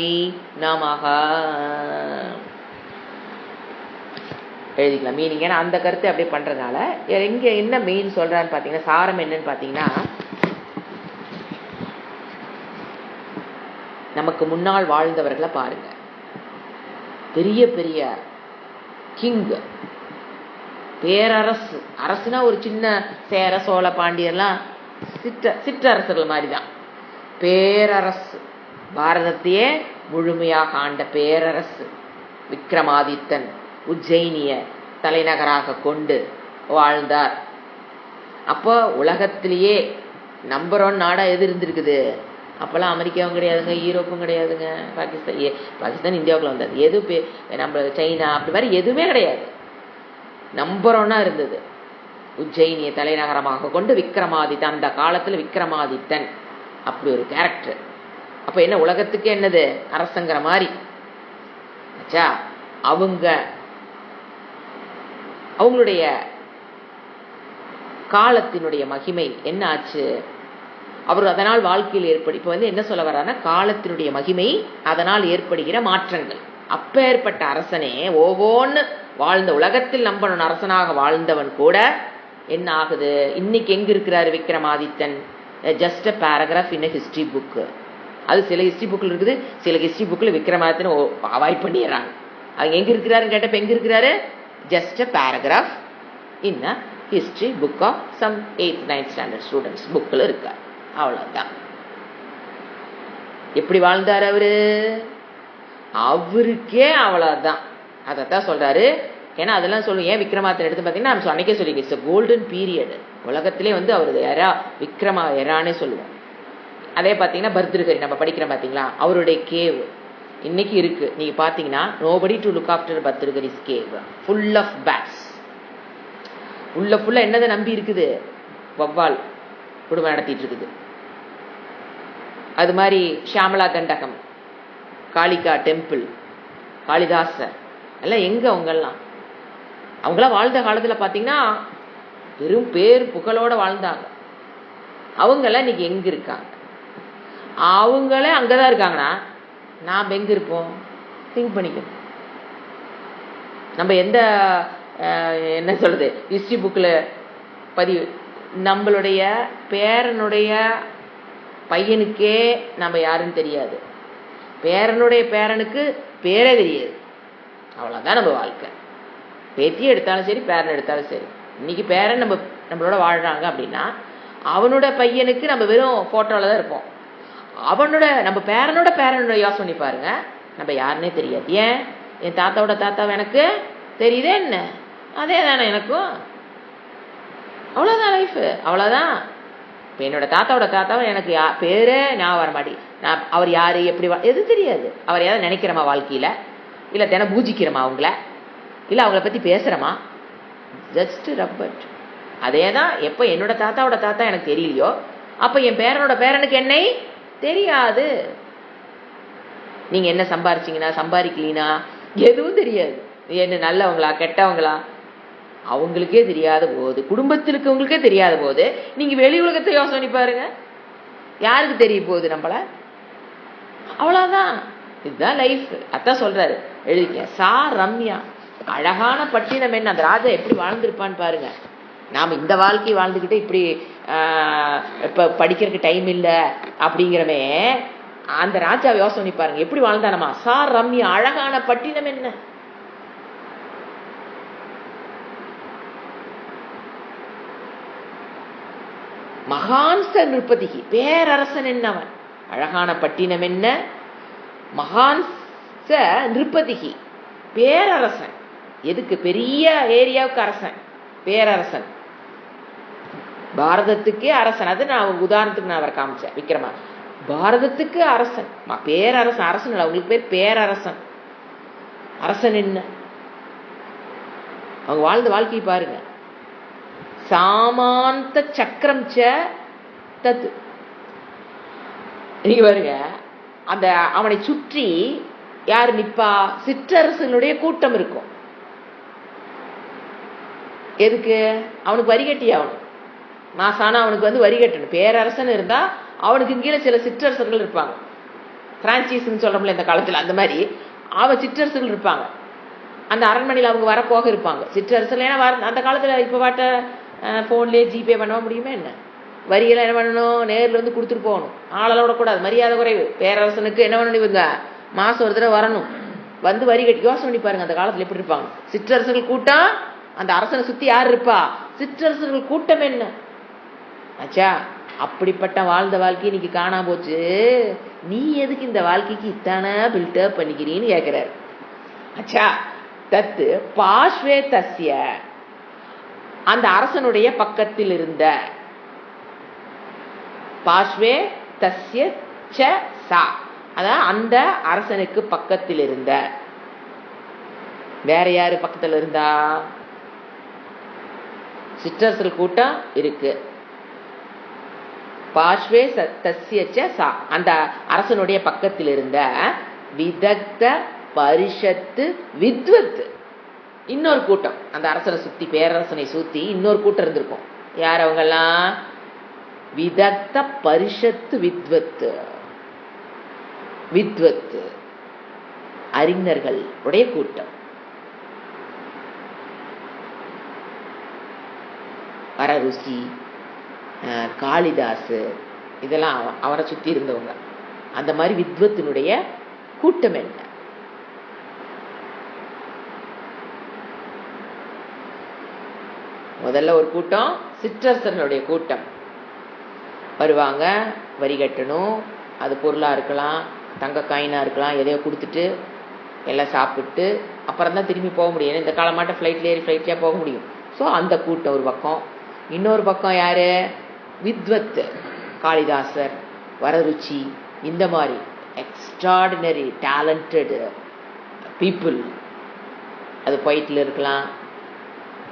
நமஹ. எழுதிக்கலாம் மீனிங். ஏன்னா அந்த கருத்தை அப்படியே பண்றதுனால எங்க என்ன மெயின் சொல்றான்னு பாத்தீங்கன்னா, சாரம் என்னன்னு பாத்தீங்கன்னா, நமக்கு முன்னால் வாழ்ந்தவர்களை பாருங்க. பெரிய பெரிய கிங், பேரரசு, அரசுனா ஒரு சின்ன சேர சோழ பாண்டியர்லாம் சிற்றரசர்கள் மாதிரிதான். பேரரசு, பாரதத்தையே முழுமையாக ஆண்ட பேரரசு விக்ரமாதித்தன் உஜ்ஜயினிய தலைநகராக கொண்டு வாழ்ந்தார். அப்போ உலகத்திலேயே நம்பர் 1 நாடா எது இருந்திருக்குது? அப்பெல்லாம் அமெரிக்காவும் கிடையாதுங்க, யூரோப்பும் கிடையாதுங்க, பாகிஸ்தான் இந்தியாவுக்குள்ள வந்தது. எது நம்ம சைனா அப்படி மாதிரி எதுவுமே கிடையாது. நம்பர் 1 இருந்தது. உஜ்ஜயினிய தலைநகரமாக கொண்டு விக்ரமாதித்தன், அந்த காலத்துல விக்ரமாதித்தன் அப்படி ஒரு கேரக்டர். அப்ப என்ன உலகத்துக்கு என்னது அரசங்கிற மாதிரி. அவங்களுடைய காலத்தினுடைய மகிமை என்ன ஆச்சு, அவர் அதனால் வாழ்க்கையில் இப்ப என்ன சொல்ல வர்றாருன்னா, காலத்தினுடைய மகிமை, அதனால் ஏற்படுகிற மாற்றங்கள். அப்பேற்பட்ட அரசனே ஓவோன்னு வாழ்ந்த, உலகத்தில் நம்பன் அரசனாக வாழ்ந்தவன் கூட என்ன ஆகுது, இன்னைக்கு எங்க இருக்கிறாரு Vikramadithan? Just a paragraph in history book. அது சில ஹிஸ்டரி புக்கில் இருக்குது, சில ஹிஸ்டரி புக்கில் விக்ரமாதித்தன் அவாய்ட் பண்ணிடுறாங்க. அவங்க எங்க இருக்கிறாருன்னு கேட்டப்ப எங்க இருக்கிறாரு, just a paragraph in a history book of some 8th 9th standard students புக்கில் இருக்கார். அவ்வளவுதான். எப்படி வாழ்ந்தார் அவரு? அவருக்கே அவ்வளவுதான். அதைத்தான் சொல்றாரு. ஏன்னா அதெல்லாம் சொல்லும். ஏன் விக்ரமாதித்தன் எடுத்து பார்த்தீங்கன்னா நம்ம அன்னைக்கே சொல்லி, இட்ஸ் கோல்டன் பீரியட். உலகத்திலே அவரு எரா, விக்ரமா எரானே சொல்லுவோம். அதே பார்த்தீங்கன்னா பர்திருஹரி நம்ம படிக்கிறோம் பார்த்தீங்களா, அவருடைய கேவ் இன்னைக்கு இருக்கு. நீங்க பார்த்தீங்கன்னா nobody to look after Bhartrihari's cave, full of bats. ஃபுல்லா என்னதை நம்பி இருக்குது, வவ்வால் குடும்பம் நடத்திட்டு இருக்குது. அது மாதிரி ஷியாமலா கண்டகம், காளிகா டெம்பிள், காளிதாசர் எல்லாம் எங்க அவங்களாம் வாழ்ந்த காலத்துல பாத்தீங்கன்னா பெரும் பேர் புகழோட வாழ்ந்தாங்க. அவங்கெல்லாம் இன்னைக்கு எங்க இருக்காங்க? அவங்களே அங்கதான் இருக்காங்கன்னா நாம் எங்க இருப்போம்? திங்க் பண்ணிக்கணும். நம்ம எந்த என்ன சொல்றது ஹிஸ்டரி புக்ல பதிவு, நம்மளுடைய பேரனுடைய பையனுக்கே நம்ம யாருன்னு தெரியாது, பேரனுடைய பேரனுக்கு பேரே தெரியாது. அவ்வளவுதான் நம்ம வாழ்க்கை. பேத்தியை எடுத்தாலும் சரி, பேரன் எடுத்தாலும் சரி. இன்னைக்கு பேரன் நம்மளோட வாழ்றாங்க அப்படின்னா அவனோட பையனுக்கு நம்ம வெறும் போட்டோல தான் இருப்போம். நம்ம பேரனோட யோசனை பண்ணி பாருங்க, நம்ம யாருன்னே தெரியாது. ஏன்? என் தாத்தாவோட தாத்தாவை எனக்கு தெரியுதே என்ன, அதே தானே எனக்கும். அவ்வளவுதான் லைஃப், அவ்வளவுதான். இப்போ என்னோட தாத்தாவோட தாத்தாவை எனக்கு பேரே ஞாபகம் வர மாட்டேங்குது. நான் அவர் யாரு, எப்படி எது தெரியாது. அவர் யாராவது நினைக்கிறோமா வாழ்க்கையில, இல்ல தினம் பூஜிக்கிறோமா அவங்கள, இல்ல அவங்கள பத்தி பேசுறோமா? ஜஸ்ட் ரப்பட். அதே தான். எப்போ என்னோட தாத்தாவோட தாத்தா எனக்கு தெரியலையோ அப்ப என் பேரனோட பேரனுக்கு என்னை தெரியாது. நீங்க என்ன சம்பாரிச்சீங்கன்னா சம்பாதிக்கலீனா எதுவும் தெரியாது. என்ன நல்லவங்களா கெட்டவங்களா அவங்களுக்கே தெரியாத போது, குடும்பத்தில் இருக்கவங்களுக்கே தெரியாத போது நீங்க வெளி உலகத்தை யோசனை பாருங்க, யாருக்கு தெரிய போகுது நம்மள? அவ்வளவுதான். இதுதான் லைஃப். அதான் சொல்றாரு, எழுதிக்க. சா ரம்யா, அழகான பட்டினம் என்ன. அந்த ராஜா எப்படி வாழ்ந்திருப்பான்னு பாருங்க. நாம இந்த வாழ்க்கை வாழ்ந்துக்கிட்டு இப்படி இப்ப படிக்கிறதுக்கு டைம் இல்லை அப்படிங்கிறமே, அந்த ராஜா யோசனை பாருங்க எப்படி வாழ்ந்தானமா. சா ரம்யா, அழகான பட்டினம் என்ன. மகான்ச நிருபதிகி, பேரரசன் என்னவன். அழகான பட்டினம் என்ன, மகான்ச நிருபதிகி, பேரரசன். எதுக்கு? பெரிய ஏரியாவுக்கு அரசன், பேரரசன். பாரதத்துக்கே அரசன். அது நான் உதாரணத்துக்கு நான் அவரை காமிச்சேன். விக்ரமா பாரதத்துக்கு அரசன், பேரரசன். அரசன் இல்லை, அவங்களுக்கு பேர் பேரரசன். அரசன் என்ன, அவங்க வாழ்ந்த வாழ்க்கையை பாருங்க. சாமாந்த சக்கரம் ச தத். நீங்க பாருங்க, அந்த அவனை சுற்றி யார் நிப்பா? சிற்றரசனுடைய கூட்டம் இருக்கும். எதுக்கு? அவனுக்கு வரி கட்டி ஆகணும். மாசானா அவனுக்கு வரி கட்டணும். பேரரசன் இருந்தா அவனுக்கு கீழே சில சிற்றரசர்கள் இருப்பாங்க. பிரான்சைஸ்ன்னு சொல்றோம்ல இந்த காலத்துல, அந்த மாதிரி அவன் சிற்றரசர்கள் இருப்பாங்க. அந்த அரண்மனையில் அவங்க வரப்போக இருப்பாங்க சிற்றரசர்கள். ஏன்னா அந்த காலத்துல இப்ப பாட்ட போன்லயே ஜிபே பண்ண முடியுமா என்ன? வரியெல்லாம் என்ன பண்ணணும்? நேரில் கொடுத்துட்டு போகணும். ஆளெல்லாம் விடக்கூடாது, மரியாதை குறைவு. பேரரசனுக்கு என்ன பண்ணணும்? இவங்க மாசம் ஒரு தடவை வரணும், வரி கட்டி. யோசனை பண்ணி பாருங்க அந்த காலத்துல எப்படி இருப்பாங்க. சிற்றரசர்கள் கூட்டம், அந்த அரசனை சுத்தி யார் இருப்பா? சிற்றரசர்கள் கூட்டம் என்ன ஆச்சா. அப்படிப்பட்ட வாழ்ந்த வாழ்க்கை இன்னைக்கு காணாம போச்சு. நீ எதுக்கு இந்த வாழ்க்கைக்கு இத்தான பில்டப் பண்ணிக்கிறீன்னு கேட்கிறாரு. ஆச்சா. தத்து பாஷ்வே தஸ்ய, அந்த அரசனுடைய பக்கத்தில் இருந்த, பாஷ்வே தஸ்ய ச சா, அதான் அந்த அரசனுக்கு பக்கத்தில் இருந்த. வேற யாரு பக்கத்தில் இருந்தா? சிற்றரசர்கள் கூட்டம் இருக்கு. பாஷ்வே தஸ்ய ச சா, அந்த அரசனுடைய பக்கத்தில் இருந்த விதக்த பரிஷத்து வித்வத், இன்னொரு கூட்டம். அந்த அரசனை சுத்தி, பேரரசனை சுத்தி இன்னொரு கூட்டம் இருந்திருக்கும். யார் அவங்கெல்லாம்? விதக்த பரிஷத்து வித்வத்து, வித்வத்து அறிஞர்கள் உடைய கூட்டம். வரருசி, காளிதாசு, இதெல்லாம் அவரை சுற்றி இருந்தவங்க. அந்த மாதிரி வித்வத்தினுடைய கூட்டம் என்ன? முதல்ல ஒரு கூட்டம் சிற்றரசர்களுடைய கூட்டம். வருவாங்க, வரி கட்டணும், அது பொருளாக இருக்கலாம், தங்க காயினாக இருக்கலாம், எதையோ கொடுத்துட்டு எல்லாம் சாப்பிட்டு அப்புறம் தான் திரும்பி போக முடியும். ஏன்னா இந்த காலமாட்ட ஃப்ளைட்டில் ஏறி ஃப்ளைட்லேயே போக முடியும். ஸோ அந்த கூட்டம் ஒரு பக்கம். இன்னொரு பக்கம் யார்? வித்வத், காளிதாசர், வரருச்சி, இந்த மாதிரி எக்ஸ்ட்ராடினரி டேலண்டட் பீப்புள். அது பொயிட்டில் இருக்கலாம்,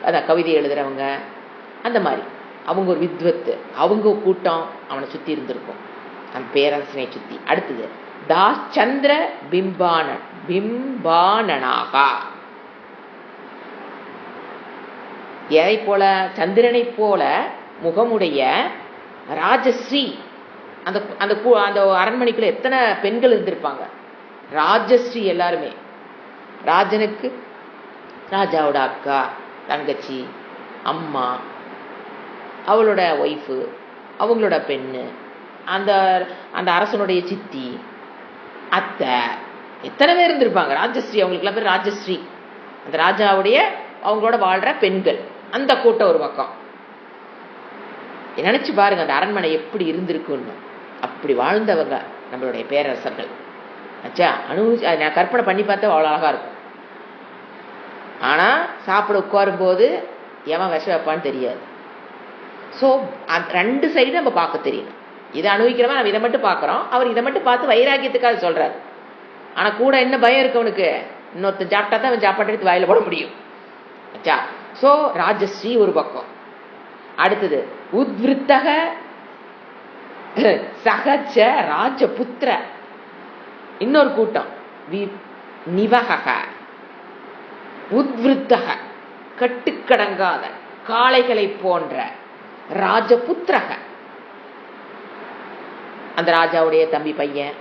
அதான் கவிதை எழுதுகிறவங்க, அந்த மாதிரி அவங்க ஒரு வித்வத்து. அவங்க கூட்டம் அவனை சுற்றி இருந்திருக்கும், அந்த பேரரசனை சுற்றி. அடுத்தது தாஸ் சந்திர பிம்பானனாகா. எதை போல? சந்திரனை போல முகமுடைய ராஜஸ்ரீ. அந்த அந்த அந்த அரண்மனைக்குள்ள எத்தனை பெண்கள் இருந்திருப்பாங்க? ராஜஸ்ரீ எல்லாருமே. ராஜனுக்கு ராஜாவோட அக்கா, தங்கச்சி, அம்மா, அவளோட ஒய்ஃபு, அவங்களோட பெண்ணு, அந்த அந்த அரசனுடைய சித்தி, அத்தை, எத்தனை பேர் இருந்திருப்பாங்க? ராஜஸ்ரீ. அவங்களுக்குலாம் பேர் ராஜஸ்ரீ. அந்த ராஜாவுடைய அவங்களோட வாழ்ற பெண்கள். அந்த கூட்டம் ஒரு பக்கம். நினைச்சு பாருங்க அந்த அரண்மனை எப்படி இருந்திருக்குன்னு. அப்படி வாழ்ந்தவங்க நம்மளுடைய பேரரசர்கள். ஆச்சா, நான் கற்பனை பண்ணி பார்த்தா அவ்வளோ அழகா இருக்கும். ஆனா சாப்பிட உட்காரும் போது எவன் விஷம் வைப்பான்னு தெரியாது. ஸோ ரெண்டு சைடு நம்ம பார்க்க தெரியும். இதை அனுபவிக்கிறவன் நம்ம இதை மட்டும் பார்க்குறோம், அவர் இதை மட்டும் பார்த்து வைராக்கியத்துக்காக சொல்றாரு. ஆனா கூட என்ன பயம் இருக்கு அவனுக்கு? இன்னொருத்தன் சாப்பிட்டா தான் அவன் சாப்பாடு எடுத்து வாயில போட முடியும். ஆச்சா, ஸோ ராஜஸ்ரீ ஒரு பக்கம். அடுத்தது உத்விருத்தக சகஜ ராஜபுத்திர, இன்னொரு கூட்டம். நிவக உத்விருத்தக கட்டுக்கடங்காத காளைகளை போன்ற ராஜபுத்திரக. அந்த ராஜாவுடைய தம்பி பையன்,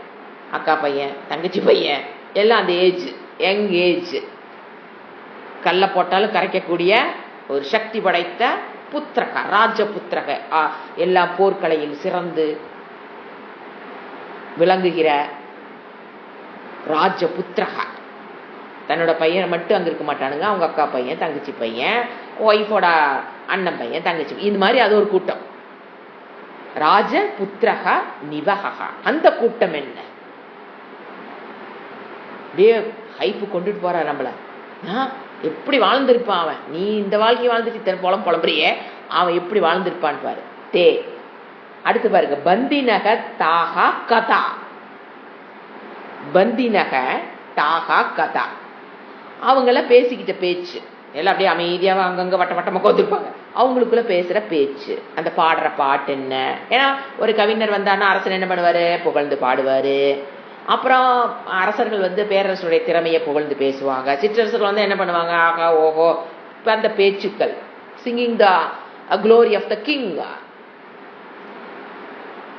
அக்கா பையன், தங்கச்சி பையன், எல்லாம் அந்த ஏஜ், யங் ஏஜ். கல்ல போட்டாலும் கரைக்கக்கூடிய ஒரு சக்தி படைத்த புத்திரக, ராஜபுத்திரக. எல்லா போர்க்கலையில் சிறந்து விளங்குகிற ராஜபுத்திரக. தன்னோட பையனை மட்டும் அங்க இருக்க மாட்டானுங்க, அவங்க அக்கா பையன், தங்கச்சி பையன், ஒய்ஃபோட அண்ணன் பையன், தங்கச்சி, இந்த மாதிரி அது ஒரு கூட்டம். ராஜபுத்திரக நிவக. அந்த கூட்டம் என்ன? ஹைப்பு கொண்டுட்டு போற நம்மள. எப்படி வாழ்ந்திருப்பான் அவன்? நீ இந்த வாழ்க்கையை வாழ்ந்துட்டு புலம்புறியே, அவன் எப்படி வாழ்ந்திருப்பான்னு பாரு. தே அடுத்து பாருங்க, பந்தினக தாகா கதா. பந்தினக தாகா கதா. அவங்கள பேசிக்கிட்ட பேச்சு எல்லாம் அப்படியே அமைதியாக அங்கங்க வட்ட வட்டமாக வந்துருப்பாங்க. அவங்களுக்குள்ள பேசுற பேச்சு, அந்த பாடுற பாட்டு என்ன? ஏன்னா ஒரு கவிஞர் வந்தாருன்னா அரசன் என்ன பண்ணுவாரு? புகழ்ந்து பாடுவாரு. அப்புறம் அரசர்கள் பேரரசுடைய திறமையை புகழ்ந்து பேசுவாங்க. சிற்றரசர்கள் என்ன பண்ணுவாங்க? ஆகா ஓஹோ, அந்த பேச்சுக்கள், singing the glory of the king.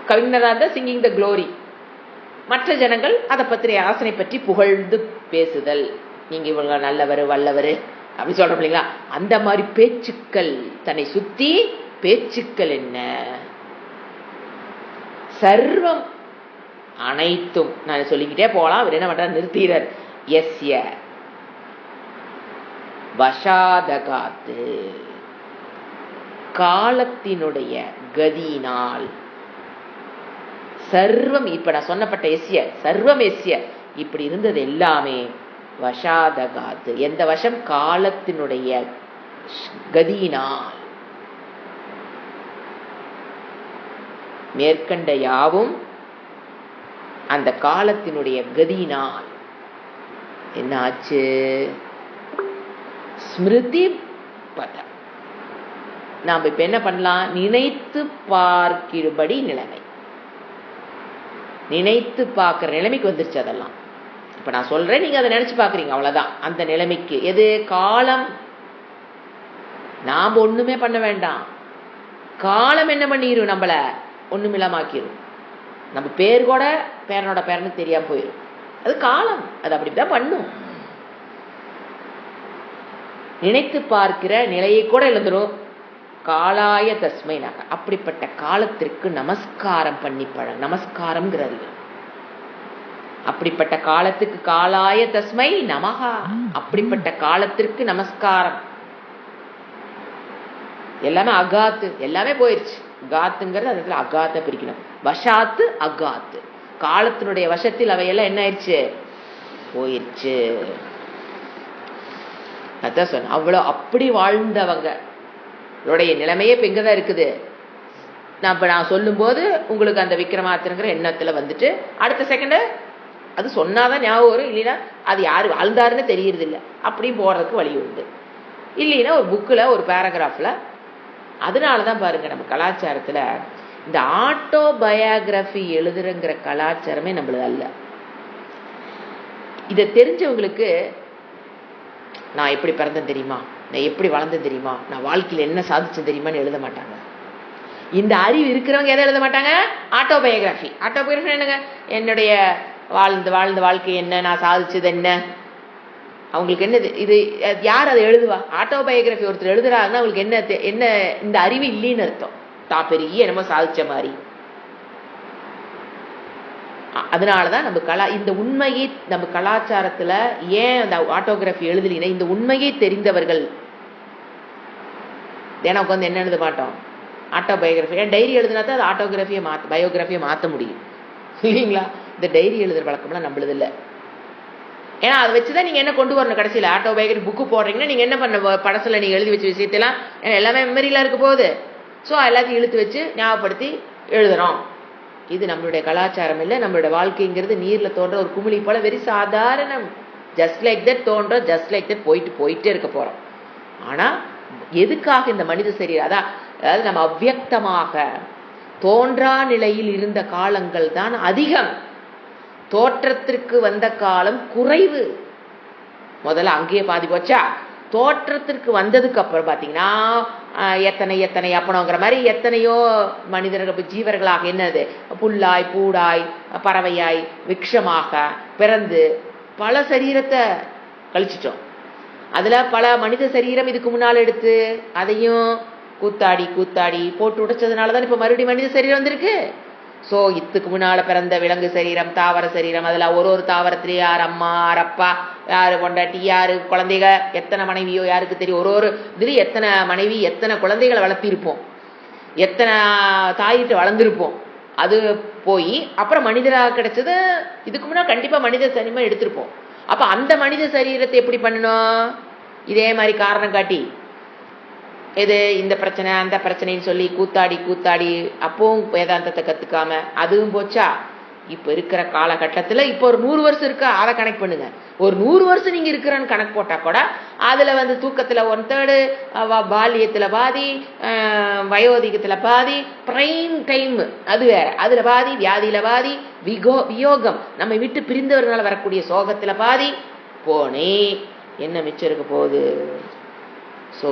கவிஞராக இருந்தால் சிங்கிங் த க்ளோரி. மற்ற ஜனங்கள் அதை பற்றி, அரசனை பற்றி புகழ்ந்து பேசுதல். நீங்க இவங்க நல்லவர் வல்லவர் அப்படி சொல்றோம் இல்லைங்களா? அந்த மாதிரி பேச்சுக்கள், தன்னை சுத்தி பேச்சுக்கள் என்ன? சர்வம், அனைத்தும். நான் சொல்லிக்கிட்டே போகலாம், அவர் என்ன பண்றார்? நிறுத்துகிறார். எஸ்ய வசாதகாத்து, காலத்தினுடைய கதியினால். சர்வம், இப்ப நான் சொன்னப்பட்ட எஸ்ய, சர்வம் எஸ்ய, இப்படி இருந்தது எல்லாமே வசாதகாத்து. எந்த வசம்? காலத்தினுடைய கதியினால். மேற்கண்ட யாவும் அந்த காலத்தினுடைய கதியினால் என்ன ஆச்சு? ஸ்மிருதி பதம். நாம் இப்ப என்ன பண்ணலாம்? நினைத்து பார்க்கிறபடி நிலைமை, நினைத்து பார்க்கிற நிலைமைக்கு வந்துருச்சு. அதெல்லாம் இப்ப நான் சொல்றேன், நீங்க அதை நினைச்சு பாக்குறீங்க, அவ்வளவுதான். அந்த நிலைமைக்கு எது? காலம். நாம் ஒண்ணுமே பண்ண வேண்டாம். காலம் என்ன பண்ணிரும், நம்மள ஒண்ணுமில்லாமாக்கிரும். நம்ம பேர் கூட பேரனோட பேரனுக்கு தெரியாம போயிடும். அது காலம், அது அப்படிதான் பண்ணும். நினைத்து பார்க்கிற நிலையை கூட எழுந்துரும். காலாய தஸ்மை நக, அப்படிப்பட்ட காலத்திற்கு நமஸ்காரம் பண்ணி பழம். நமஸ்காரம்ங்கிறது அப்படிப்பட்ட காலத்துக்கு காலாய தஸ்மை நமகா, அப்படிப்பட்ட காலத்திற்கு நமஸ்காரம். எல்லாமே அகாத்து, எல்லாமே போயிருச்சு. காத்துங்கிறது அந்த இடத்துல அகாத்த பிரிக்கணும். வஷாத்து அகாத்து, காலத்தினுடைய வசத்தில் அவையெல்லாம் என்ன ஆயிடுச்சு, போயிருச்சு. அதான் சொன்ன அவ்வளோ அப்படி வாழ்ந்தவங்க நிலைமையே இப்ப இங்கதான் இருக்குது. நான் சொல்லும் போது உங்களுக்கு அந்த விக்ரமாதித்தன்கிற எண்ணத்துல வந்துட்டு அடுத்த செகண்ட் அது சொன்னாதான் ஞாபகம் வரும். இல்லைன்னா அது யாரு வாழ்ந்தாருன்னு தெரியறது இல்லை, அப்படியும் போறதுக்கு வழி உண்டு. இல்லைன்னா ஒரு புக்கில் ஒரு பேராகிராஃப்ல. அதனாலதான் பாருங்க நம்ம கலாச்சாரத்துல இந்த ஆட்டோபயோகிராஃபி எழுதுறங்கிற கலாச்சாரமே நம்மளது அல்ல. இதை தெரிஞ்சவங்களுக்கு நான் எப்படி பிறந்தேன் தெரியுமா, நான் எப்படி வளர்ந்தேன் தெரியுமா, நான் வாழ்க்கையில் என்ன சாதிச்சேன் தெரியுமான்னு எழுத மாட்டாங்க. இந்த அறிவு இருக்கிறவங்க எதை எழுத மாட்டாங்க, ஆட்டோபயோகிராஃபி. ஆட்டோபயோகிராஃபி என்னங்க, என்னுடைய வாழ்ந்த வாழ்க்கை என்ன, நான் சாதிச்சது என்ன, அவங்களுக்கு என்னது இது, யார் அதை எழுதுவா? ஆட்டோபயோகிராஃபி ஒருத்தர் எழுதுறாருன்னா அவங்களுக்கு என்ன இந்த அறிவு இல்லைன்னு அர்த்தம். தான் பெரிய என்னமோ சாதிச்ச மாதிரி. அதனாலதான் நம்ம இந்த உண்மையை நம்ம கலாச்சாரத்துல ஏன் அந்த ஆட்டோகிராஃபி எழுதலினா, இந்த உண்மையை தெரிந்தவர்கள் எனக்கு வந்து என்ன எழுத மாட்டோம், ஆட்டோபயோகிராஃபி. ஏன் டைரி எழுதினா தான் அது ஆட்டோகிராஃபியை பயோகிராஃபியை மாற்ற முடியும் இல்லைங்களா? இந்த டைரி எழுதுற வழக்கம்லாம் நம்மளது இல்லை. ஏன்னா அதை வச்சுதான் நீங்க என்ன கொண்டு வரணும். கடைசியில் ஆட்டோபயோகிராஃபி புக்கு போடுறீங்கன்னா நீங்க என்ன பண்ண, படத்துல நீங்க எழுதி வச்ச விஷயத்தெல்லாம் எல்லாமே மெமரியில இருக்க போகுது. ஸோ எல்லாத்தையும் இழுத்து வச்சு ஞாபகப்படுத்தி எழுதுறோம். இது நம்மளுடைய கலாச்சாரம் இல்லை. நம்மளுடைய வாழ்க்கைங்கிறது நீர்ல தோன்ற ஒரு குமிழி போல வெரி சாதாரணம். ஜஸ்ட் லைக் தட் தோன்ற, ஜஸ்ட் லைக் தட் போயிட்டே இருக்க போறோம். ஆனா எதுக்காக இந்த மனித சரீரம், அதாவது நம்ம அவ்வியக்தமாக தோன்றா நிலையில் இருந்த காலங்கள் தான் அதிகம். தோற்றத்திற்கு வந்த காலம் குறைவு. முதல்ல அங்கேயே பாதி போச்சா. தோற்றத்திற்கு வந்ததுக்கு அப்புறம் பாத்தீங்கன்னா எத்தனை அப்பனோங்கிற மாதிரி எத்தனையோ மனிதர்கள் ஜீவர்களாக என்னது புல்லாய் பூடாய் பறவையாய் விக்ஷமாக பிறந்து பல சரீரத்தை கழிச்சிட்டோம். அதுல பல மனித சரீரம் இதுக்கு முன்னால் எடுத்து அதையும் கூத்தாடி போட்டு உடைச்சதுனாலதான் இப்ப மறுபடியும் மனித சரீரம் வந்திருக்கு. சோ இதுக்கு முன்னால பிறந்த விலங்கு சரீரம், தாவர சரீரம், அதுல ஒரு தாவரத்திலே யார் அம்மா, யார் அப்பா, யாரு பொண்டாட்டி, யாரு குழந்தைக, எத்தனை மனைவியோ யாருக்கு தெரியும். ஒரு இதுல எத்தனை மனைவி எத்தனை குழந்தைகளை வளர்த்திருப்போம், எத்தனை தாயிட்டு வளர்ந்துருப்போம். அது போய் அப்புறம் மனிதராக கிடைச்சது. இதுக்கு முன்னாடி கண்டிப்பா மனித சரீரம் எடுத்திருப்போம். அப்ப அந்த மனித சரீரத்தை எப்படி பண்ணணும், இதே மாதிரி காரணம் காட்டி இது இந்த பிரச்சனை அந்த பிரச்சனைன்னு சொல்லி கூத்தாடி அப்பவும் வேதாந்தத்தை கத்துக்காம அதுவும் போச்சா. இப்ப இருக்கிற காலகட்டத்துல இப்ப ஒரு 100 வருஷம் இருக்கா, அதை கணக்கு பண்ணுங்க. ஒரு 100 வருஷம் நீங்க இருக்கிறன்னு கணக்கு போட்டா கூட அதுல வந்து தூக்கத்துல 1/3, பால்யத்துல பாதி, வயோதிகத்துல பாதி, பிரைம் டைம் அது வேற, அதுல பாதி, வியாதியில பாதி, வியோகம் நம்ம விட்டு பிரிந்தவர்களால் வரக்கூடிய சோகத்துல பாதி போனே. என்ன மிச்சம் இருக்க போகுது? ஸோ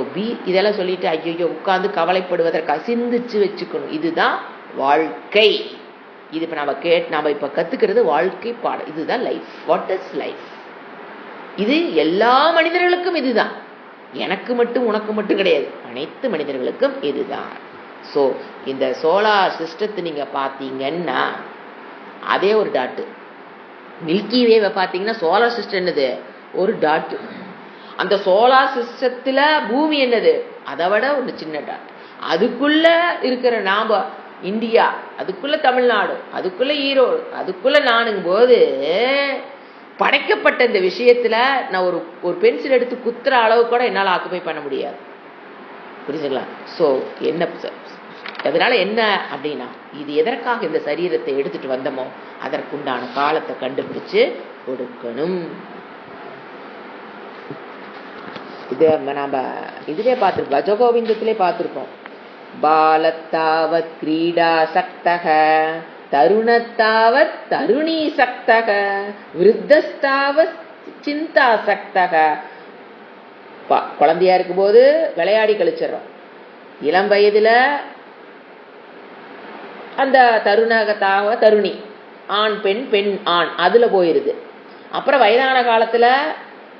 இதெல்லாம் சொல்லிட்டு ஐயோ உட்கார்ந்து கவலைப்படுவதற்காக சிந்திச்சு வச்சுக்கணும். இதுதான் வாழ்க்கை. இது இப்ப நம்ம இப்ப கத்துக்கிறது வாழ்க்கை பாடம். இதுதான் லைஃப். What is life? இது எல்லா மனிதர்களுக்கும் இதுதான். எனக்கு மட்டும் உனக்கு மட்டும் கிடையாது, அனைத்து மனிதர்களுக்கும் இதுதான். ஸோ இந்த சோலார் சிஸ்டத்தை நீங்க பாத்தீங்கன்னா அதே ஒரு டாட்டு. மில்கி வேவை பாத்தீங்கன்னா சோலார் சிஸ்டம் என்னது, ஒரு டாட்டு. அந்த சோலார் சிஸ்டத்துல பூமி என்னது, அதை விட ஒரு சின்ன டாட். அதுக்குள்ள இருக்கிற நாம இந்தியா, அதுக்குள்ள தமிழ்நாடு, அதுக்குள்ள ஈரோடு, அதுக்குள்ள நானுங்கும் போது படைக்கப்பட்ட இந்த விஷயத்துல நான் ஒரு பென்சில் எடுத்து குத்துற அளவு கூட என்னால் ஆக்குபை பண்ண முடியாது. புரிஞ்சுங்களா? ஸோ என்ன அதனால என்ன அப்படின்னா, இது எதற்காக இந்த சரீரத்தை எடுத்துட்டு வந்தோமோ அதற்குண்டான காலத்தை கண்டுபிடிச்சு கொடுக்கணும். இது நாம இதுவே பார்த்திருக்கோம், பஜகோவிந்தத்திலே பார்த்திருக்கோம். பாலத்தாவத் கிரீடா சக்தக, தருணத்தாவத் தருணீ சக்தக, விருத்தஸ்தாவத் சிந்தா சக்தக. குழந்தையா இருக்கும் போது விளையாடி கழிச்சிடறோம். இளம் வயதுல அந்த தருணகத்தாக தருணி, ஆண் பெண் பெண் ஆண், அதுல போயிருது. அப்புறம் வயதான காலத்துல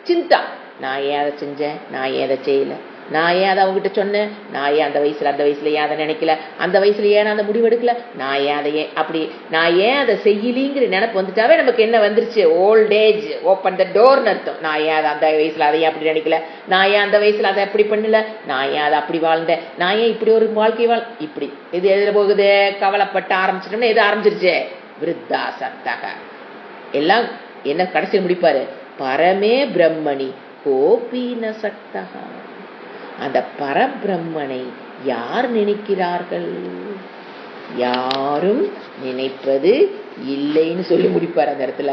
சிந்தா, நான் ஏன் அதை செஞ்சேன், நான் ஏன் அதை செய்யல, நான் ஏன் அதை அவங்ககிட்ட சொன்னேன், நான் ஏன் அந்த வயசுல ஏன் அதை நினைக்கல, அந்த வயசுல ஏன் அந்த முடிவு எடுக்கல, நான் ஏன் அதை அப்படி நான் ஏன் அதை செய்யலிங்கிற நினைப்பு வந்துட்டாவே நமக்கு என்ன வந்துருச்சு, ஓல்ட் ஏஜ் ஓப்பன் த டோர்னு அர்த்தம். நான் ஏன் அதை அந்த வயசுல அதை அப்படி நினைக்கல, நான் ஏன் அந்த வயசுல அதை அப்படி பண்ணல, நான் ஏன் அதை அப்படி வாழ்ந்தேன், நான் ஏன் இப்படி ஒரு வாழ்க்கை இப்படி. இது எதுல போகுது, கவலைப்பட்டு ஆரம்பிச்சிட்டோம்னா எது ஆரம்பிச்சிருச்சு, விருத்தா சக்தக. எல்லாம் என்ன கடைசியில் முடிப்பாரு, பரமே பிரம்மணி கோபீன சக்தகா. அந்த பரபிரம்மனை யார் நினைக்கிறார்கள், யாரும் நினைப்பது இல்லைன்னு சொல்லி முடிப்பார் அந்த இடத்துல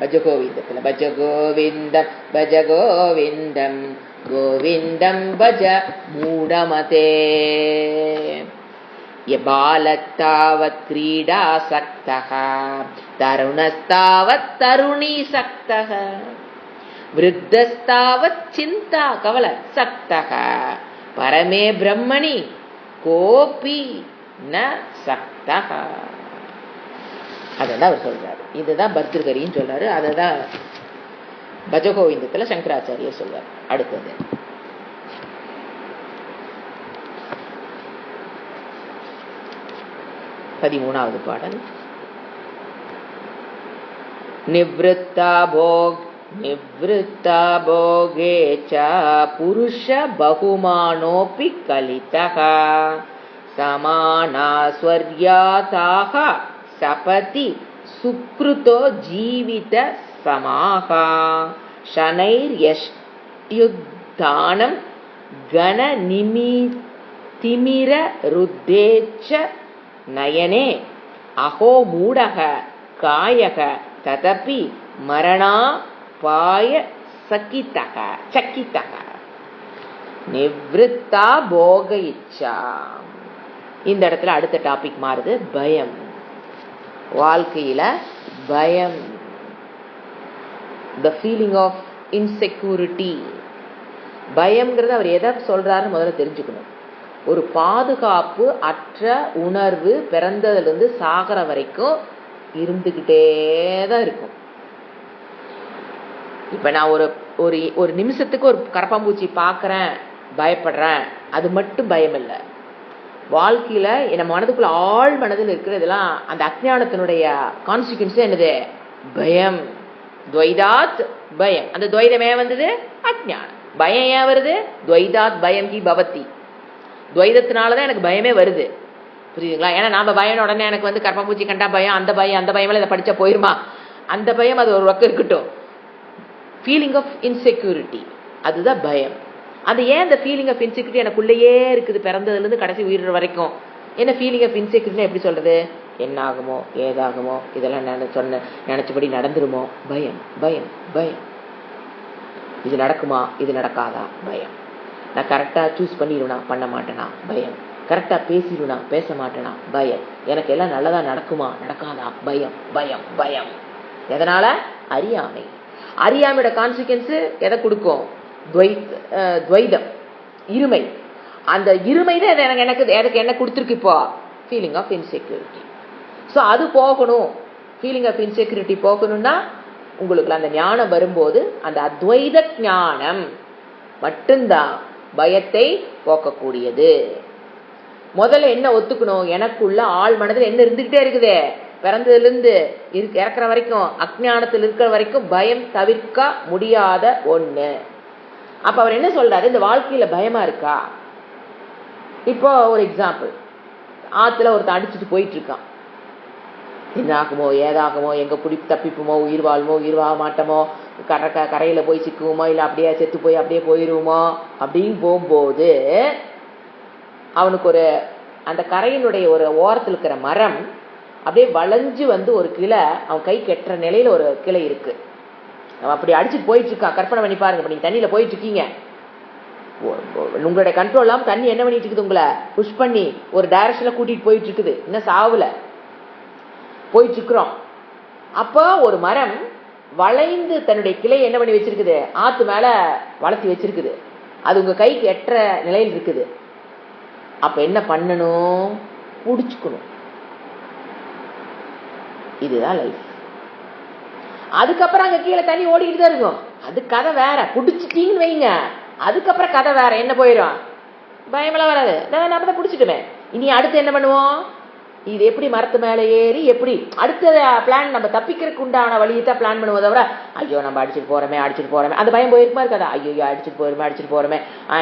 பஜகோவிந்தத்துல. பஜகோவிந்தம் பஜகோவிந்தம் கோவிந்தம் பஜ மூடமதே பாலத்தாவத் கிரீடா சக்தக தருணஸ்தாவத் தருணி சக்தக விருத்தஸ்தாவத் சிந்தா கவலை சக்தக பரமே பிரம்மணி கோபி ந சக்தக. அதான் அவர் சொல்றாரு. இதுதான் பர்திருகரின்னு சொல்றாரு. அததான் பஜகோவிந்தத்துல சங்கராச்சாரியர் சொல்றாரு. அடுத்தது 13வது பாடல். நிவ்ருத்தா போகே ச புருஷ பகுமானோபி கலிதஹ சமானாஸ்வர்யாதாக சபதி சுக்ருதோ ஜீவித சமாக ஷனைர்யஷ்ட்யுத்தானம் கண நிமிதிமிர ருத்தேச்ச நயனே அஹோ மூடக காயக ததபி மரணா பாய சக்கிதக சக்கிதக. நிவ்ருத்தா போக இச்சா. இந்த இடத்துல அடுத்த டாபிக் மாறுது, பயம். வாழ்க்கையில பயம், the feeling of insecurity. பயம்ங்கிறது அவர் எதை சொல்றாருன்னு முதல்ல தெரிஞ்சுக்கணும். ஒரு பாதுகாப்பு அற்ற உணர்வு பிறந்ததுலேருந்து சாகர வரைக்கும் இருந்துகிட்டே தான் இருக்கும். இப்ப நான் ஒரு நிமிஷத்துக்கு ஒரு கரப்பாம்பூச்சி பார்க்கறேன், பயப்படுறேன், அது மட்டும் பயம் இல்லை. வாழ்க்கையில நம்ம மனதுக்குள்ள ஆழ் மனதில் இருக்கிற இதெல்லாம் அந்த அஜ்ஞானத்தினுடைய கான்சிக்வன்ஸ் என்னது, பயம். துவைதாத் பயம். அந்த துவைதம் ஏன் வந்தது, அஜ்ஞானம். பயம் ஏன் வருது, துவைதாத் பயம் ஹி பவதி. துவைதத்தினாலதான் எனக்கு பயமே வருது, புரியுதுங்களா? ஏன்னா நாம பயம் உடனே எனக்கு வந்து கரப்பாம்பூச்சி கண்டா பயம், அந்த பயம் இதை படிச்சா போயிருமா, அந்த பயம் அது ஒரு பக்கம் இருக்கட்டும். ஃபீலிங் ஆஃப் இன்செக்யூரிட்டி, அதுதான் பயம். அது ஏன் இந்த ஃபீலிங் ஆஃப் இன்செக்யூரிட்டி எனக்குள்ளேயே இருக்குது பிறந்ததுலேருந்து கடைசி உயிர் வரைக்கும்? என்ன ஃபீலிங் ஆஃப் இன்செக்யூரிட்டி எப்படி சொல்றது, என்ன ஆகுமோ ஏதாகுமோ, இதெல்லாம் நினைச்சபடி நடந்துருமோ, பயம் பயம் பயம். இது நடக்குமா, இது நடக்காதா, பயம். நான் கரெக்டாக சூஸ் பண்ணிடுவேனா, பண்ண மாட்டேனா, பயம். கரெக்டாக பேசிடுவேனா, பேச மாட்டேனா, பயம். எனக்கு எல்லாம் நல்லதா நடக்குமா, நடக்காதா, பயம் பயம் பயம். எதனால, அறியாமை. அறியாமையோட கான்சிக்வன்ஸ் எதை கொடுக்கும், துவைதம், இருமை. அந்த இருமை தான் எனக்கு என்ன கொடுத்துருக்கு இப்போ, ஃபீலிங் ஆஃப் இன்செக்யூரிட்டி. ஸோ அது போகணும். ஃபீலிங் ஆஃப் இன்செக்யூரிட்டி போகணும்னா உங்களுக்கு அந்த ஞானம் வரும்போது அந்த அத்வைத ஞானம் மட்டும்தான் பயத்தை போக்கக்கூடியது. முதல்ல என்ன ஒத்துக்கணும், எனக்குள்ள ஆள் மனதில் என்ன இருந்துகிட்டே இருக்குது, பிறந்ததுல இருந்து இறக்குற வரைக்கும், அஜ்ஞானத்தில் இருக்கிற வரைக்கும் பயம் தவிர்க்க முடியாத ஒண்ணு. அப்ப அவர் என்ன சொல்றாரு, இந்த வாழ்க்கையில பயமா இருக்கா? இப்போ ஒரு எக்ஸாம்பிள், ஆத்துல ஒருத்தன் அடிச்சுட்டு போயிட்டு இருக்கான். என்ன ஆகுமோ ஏதாகுமோ, எங்க தப்பிப்புமோ, உயிர் வாழ்மோ உயிர் வாழ மாட்டோமோ, கரையில போய் சிக்குவோமோ, இல்ல அப்படியே செத்து போய் அப்படியே போயிருவோமோ அப்படின்னு போகும்போது அவனுக்கு அந்த கரையினுடைய ஒரு ஓரத்தில் இருக்கிற மரம் அப்படியே வளைஞ்சு வந்து ஒரு கிளை அவன் கை கெட்டுற நிலையில ஒரு கிளை இருக்கு. அவன் அப்படி அடிச்சுட்டு போயிட்டு இருக்கான். கற்பனை பண்ணி பாருங்க, இப்ப நீங்க தண்ணியில போயிட்டு இருக்கீங்க, உங்களுடைய கண்ட்ரோல் இல்லாம தண்ணி என்ன பண்ணிட்டு இருக்குது, உங்களை புஷ் பண்ணி ஒரு டைரக்ஷன்ல கூட்டிட்டு போயிட்டு இருக்குது. இன்னும் சாவுல போயிட்டு இருக்கிறோம். அப்போ ஒரு மரம் வளைந்து தன்னுடைய கிளை என்ன பண்ணி வச்சிருக்குது, ஆத்து மேல வளர்த்தி வச்சிருக்குது. அது உங்க கைக்கு எட்டுற நிலையில் இருக்குது. அப்ப என்ன பண்ணணும், புடிச்சுக்கணும். இதுதான் லைஃப். அதுக்கப்புறம் அங்க கீழே தண்ணி ஓடிக்கிட்டு தான் இருக்கும். அது கதை வேற. பிடிச்சிட்டீங்கன்னு வைங்க, அதுக்கப்புறம் கதை வேற. என்ன போயிடும், பயமெல்லாம் வராது. நம்ம தான் பிடிச்சிட்டுமே. இனி அடுத்து என்ன பண்ணுவோம், இது எப்படி மரத்து மேலே ஏறி எப்படி அடுத்த பிளான், நம்ம தப்பிக்கிறதுக்கு உண்டான வழியை தான் பிளான் பண்ணுவோம் தவிர, ஐயோ நம்ம அடிச்சுட்டு போறோமே அந்த பயம் போயிருக்குமா இருக்காதா, ஐயோ அடிச்சுட்டு போறோமே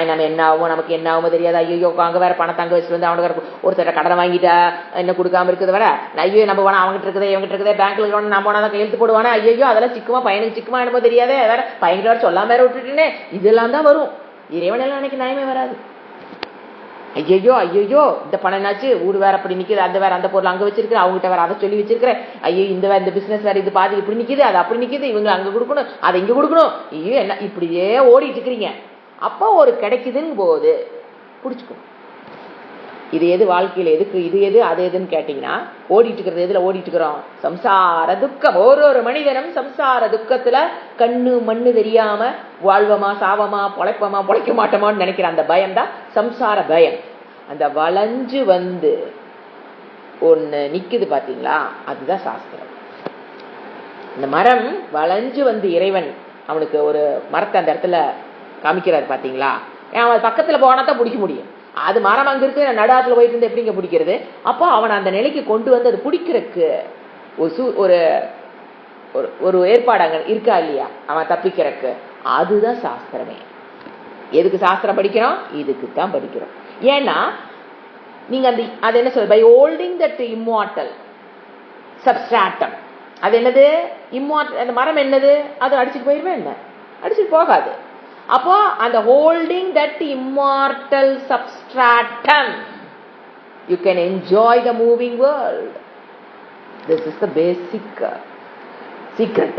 நம்ம என்ன ஆகும், நமக்கு என்ன ஆகுமோ தெரியாது, ஐயோ அங்க வேற பணத்தை அங்க வச்சுட்டு வந்து அவனுக்கு ஒருத்தர கடனை வாங்கிட்டா என்ன கொடுக்காம இருக்குது வர, ஐயோ நம்ம போனா அவங்ககிட்ட இருக்குதே இவங்கிட்ட இருக்குதே, பேங்க்ல நம்ம போனா தான் கையெழுத்து போடுவானே, ஐயோ அதெல்லாம் சிக்குமா, பையனுக்கு சிக்குமா என்னமோ தெரியாதே, வேற பையன்கிட்ட வேற சொல்லாம வேற விட்டுட்டுனே, இதெல்லாம் தான் வரும். இறைவனெல்லாம் அன்னைக்கு நியாயமே வராது. ஐயோ இந்த பணம் என்னாச்சு, ஊடு வேற அப்படி நிக்குது, அந்த வேற அந்த பொருள் அங்க வச்சிருக்கிற, அவங்ககிட்ட வேற அதை சொல்லி வச்சிருக்கிறேன், ஐயோ இந்த பிசினஸ் வேற இது பாதி இப்படி நிக்குது, அது அப்படி நிக்குது, இவங்க அங்க கொடுக்கணும் அதை இங்க கொடுக்கணும், ஐயோ என்ன இப்படியே ஓடிட்டு இருக்கிறீங்க. அப்போ ஒரு கிடைக்குதுன்னு போது புடிச்சுக்கணும். இது எது வாழ்க்கையில எதுக்கு, இது எது அது எதுன்னு கேட்டீங்கன்னா, ஓடிட்டு இருக்கிறது எதுல ஓடிட்டு இருக்கிறோம், சம்சார துக்கம். ஒரு மனிதனும் சம்சார துக்கத்துல கண்ணு மண்ணு தெரியாம வாழ்வமா சாவமா பொழைப்பமா பொழைக்க மாட்டோமான்னு நினைக்கிற அந்த பயம் தான் சம்சார பயம். அந்த வளைஞ்சு வந்து ஒண்ணு நிக்குது பாத்தீங்களா, அதுதான் சாஸ்திரம். இந்த மரம் வளைஞ்சு வந்து இறைவன் அவனுக்கு ஒரு மரத்தை அந்த இடத்துல காமிக்கிறாரு பாத்தீங்களா, அவன் பக்கத்துல போனா தான் பிடிக்க முடியும். அது மரம் அங்க இருக்கு, நடாத்துல போயிட்டு இருந்து எப்படிங்க பிடிக்கிறது. அப்போ அவன் அந்த நிலைக்கு கொண்டு வந்து அது பிடிக்கிறதுக்கு ஒரு ஒரு ஏற்பாடு அங்க இருக்கா இல்லையா, அவன் தப்பிக்கிறதுக்கு. அதுதான் சாஸ்திரமே. எதுக்கு சாஸ்திரம் படிக்கிறோம், இதுக்கு தான் படிக்கிறோம். ஏன்னா நீங்க அந்த அது என்ன சொல்ற, by holding that immortal substratum. அது என்னது, இம்மார்டல். அந்த மரம் என்னது, அது அடிச்சுட்டு போயிருமே, என்ன அடிச்சுட்டு போகாது. அப்போ அந்த holding that immortal substratum, you can enjoy the moving world. This is the basic secret.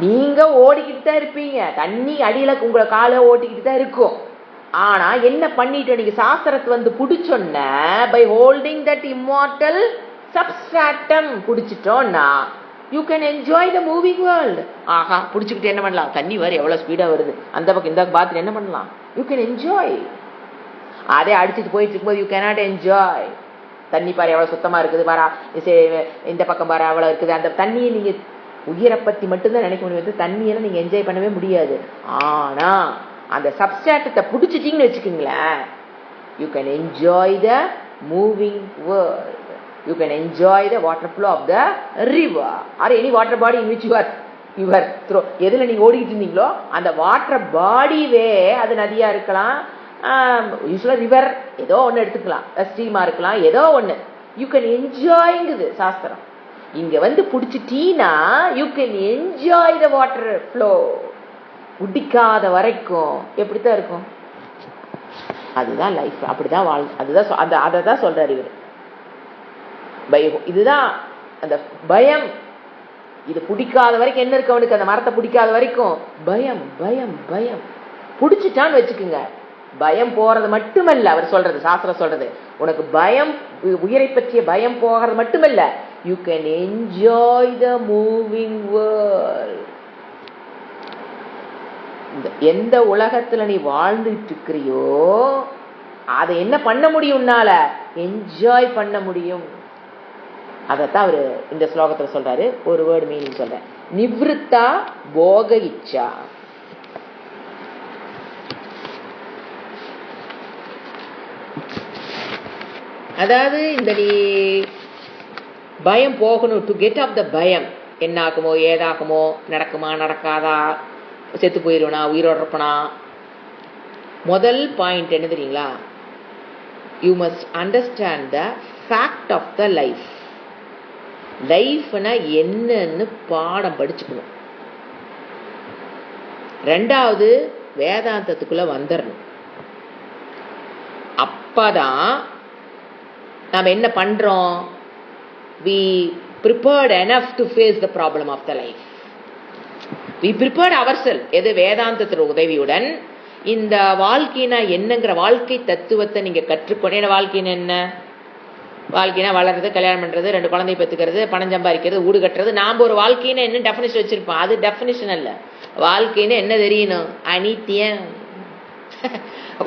நீங்க ஓடிக்கிட்டு தான் இருப்பீங்க, தண்ணி அடியில உங்களை காலை ஓட்டிக்கிட்டு தான் இருக்கும். ஆனா என்ன பண்ணிட்டு நீங்க சாஸ்திரத்தை வந்து புடிச்சோன்ன, by holding that immortal substratum புடிச்சிட்டோம்னா you can enjoy the moving world. ஆஹா புடிச்சுக்கிட்டு என்ன பண்ணலாம், தண்ணி வேற எவ்வளவு ஸ்பீடா வருது, அந்த பக்கம் இந்த பாத்துல என்ன பண்ணலாம், you can enjoy. அதே அடிச்சுட்டு போயிட்டு இருக்கும்போது you cannot enjoy. தண்ணி பாரு எவ்வளவு சுத்தமா இருக்குது, பாரா இந்த பக்கம் பாரு எவ்வளவு இருக்குது. அந்த தண்ணியை நீங்க உயிரை பத்தி மட்டும்தான் நினைக்க முடியும், தண்ணியெல்லாம் நீங்க என்ஜாய் பண்ணவே முடியாது. ஆனா அந்த சப்ஸ்ட்ராட்டத்தை புடிச்சிட்டீங்கன்னு வச்சுக்கீங்களேன், you can enjoy the moving world. You can enjoy the water flow of the river or any water body in which you are through. எதுல நீங்க ஓடிட்டு இருந்தீங்களோ அந்த வாட்டர் பாடிவே, அது நதியா இருக்கலாம், யூஸ்வலா ரிவர் ஏதோ ஒண்ணு எடுத்துக்கலாம், ஸ்ட்ரீமா இருக்கலாம், ஏதோ ஒண்ணு. யூ கேன் என்ஜாய்ங்குது சாஸ்திரம். இங்க வந்து புடிச்சிட்டீனா you can enjoy the water flow. குடிக்காத வரைக்கும் எப்படித்தான் இருக்கும், அதுதான் லைஃப், அப்படிதான் வாழ், அதுதான் அதை தான் சொல்றாரு இவர். இதுதான் அந்த பயம். இது பிடிக்காத வரைக்கும் என்ன இருக்கு அவனுக்கு, அந்த மரத்தை பிடிக்காத வரைக்கும் பயம் பயம் பயம். பிடிச்சிட்டான்னு வச்சுக்குங்க, பயம் போறது மட்டுமல்ல, அவர் சொல்றது சாஸ்திரம் சொல்றது, உனக்கு பயம், உயிரை பற்றிய பயம் போகிறது மட்டுமல்ல, you can enjoy the moving world. எந்த உலகத்துல நீ வாழ்ந்துட்டு இருக்கிறியோ அதை என்ன பண்ண முடியும்னால என்ஜாய் பண்ண முடியும். அதத்தான் அவரு இந்த ஸ்லோகத்துல சொல்றாரு. ஒரு வேர்டு மீனிங் சொல்றேன், நிவ்ருத்தா போக இச்சா. அதாவது இந்த நீ பயம் போகணும், டு கெட் ஆஃப் த பயம், என்ன ஆகுமோ ஏதாகுமோ, நடக்குமா நடக்காதா, செத்து போயிருவனா உயிரோட இருப்பனா. முதல் பாயிண்ட் என்ன தெரியுங்களா, you must understand the fact of the life. லைஃப்னா என்னன்னு பாடம் படிச்சுக்கணும். ரெண்டாவது வேதாந்தத்துக்குள்ள வந்துடணும். அப்பதான் நாம என்ன பண்றோம், we prepared enough to face the problem of the life. we prepared ourselves. எது வேதாந்தத்தின் உதவியுடன் இந்த வாழ்க்கைனா என்னங்கிற வாழ்க்கை தத்துவத்தை நீங்க கற்றுக்கொண்ட. வாழ்க்கைன்னு என்ன, வாழ்க்கைனா வளர்றது, கல்யாணம் பண்றது, 2 குழந்தை பெற்றுக்கிறது, பணம் சம்பாதிக்கிறது, வீடு கட்டுறது. நாம ஒரு வாழ்க்கைன்னு என்ன டெஃபினிஷன் வச்சிருப்போம், அது டெஃபினிஷன் அல்ல. வாழ்க்கைன்னு என்ன தெரியணும், அனித்தியம்.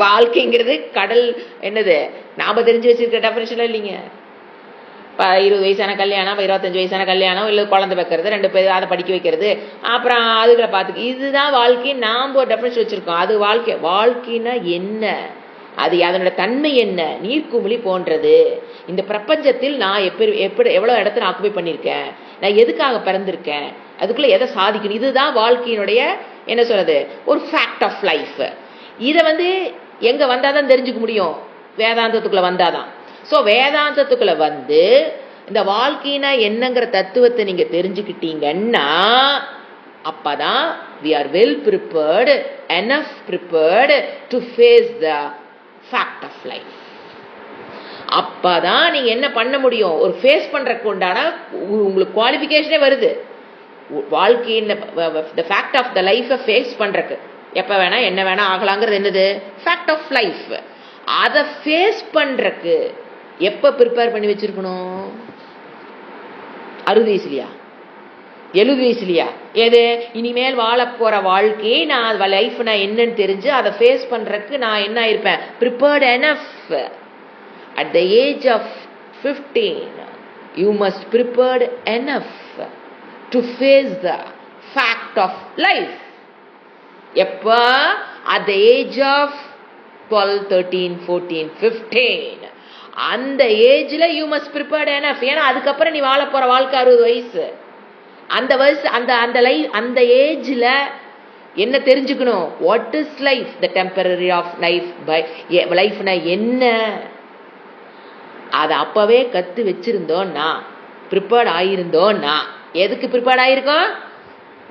வாழ்க்கைங்கிறது கடல், என்னது நாம தெரிஞ்சு வச்சிருக்கிற டெஃபினிஷன் இல்லைங்க. 20 வயசான கல்யாணம், 25 வயசான கல்யாணம், இல்லை குழந்தை வைக்கிறது, 2 பேர் அதை படிக்க வைக்கிறது, அப்புறம் அதுகளை பார்த்துக்க. இதுதான் வாழ்க்கை. நாம் ஒரு டெஃபினேஷன் வச்சிருக்கோம். அது வாழ்க்கை. வாழ்க்கைன்னா என்ன? அது அதனோட தன்மை என்ன? நீர்க்குமிழி போன்றது. இந்த பிரபஞ்சத்தில் நான் எப்படி எவ்வளவு இடத்த நான் ஆக்குபை பண்ணியிருக்கேன், நான் எதுக்காக பிறந்திருக்கேன், அதுக்குள்ள எதை சாதிக்கணும், இதுதான் வாழ்க்கையினுடைய என்ன சொல்றது ஒரு ஃபேக்ட் ஆஃப் லைஃப். இதை எங்க வந்தாதான் தெரிஞ்சுக்க முடியும், வேதாந்தத்துக்குள்ள வந்தாதான். ஸோ வேதாந்தத்துக்குள்ள இந்த வாழ்க்கைனா என்னங்கிற தத்துவத்தை நீங்க தெரிஞ்சுக்கிட்டீங்கன்னா அப்பதான் we are well prepared, enough prepared to face the fact of life. அப்பதான் நீங்க என்ன பண்ண முடியும், ஒரு ஃபேஸ் பண்றதுக்கு உண்டான உங்களுக்கு குவாலிஃபிகேஷனே வருது. வாழ்க்கையின் the fact of the life face பண்றதுக்கு எப்ப வேணா என்ன வேணா ஆகலாங்கிறது என்னது fact of life. அதை ஃபேஸ் பண்றதுக்கு எப்ப ப்ரிப்பேர் பண்ணி வச்சிருக்கணும்? 60 வயசுலயா, 70 வயசுலயா? ஏது இனிமேல் வாழ போற வாழ்க்கையை நான் லைஃப் நான் என்னன்னு தெரிஞ்சு அதை ஃபேஸ் பண்றதுக்கு நான் என்ன இருப்பேன், prepared enough. At the age of 15 you must prepared enough to face the fact of life. எப்ப? At the age of 12, 13, 14, 15. அந்த ஏஜ்ல யூ மஸ்ட் ப்ரிப்பேர்ட் எனஃப். ஏன்னா அதுக்கப்புறம் நீ வாழ போற வாழ்க்கை 60 வயசு. அந்த வயசு அந்த ஏஜ்ல என்ன தெரிஞ்சுக்கணும், what is life, the temporary of life. லைஃப்னா என்ன, அதை அப்பவே கத்து வச்சிருந்தோம்னா, ப்ரிப்பேர்ட் ஆயிருந்தோம்னா. எதுக்கு ப்ரிப்பேர்ட் ஆயிருக்கோம்?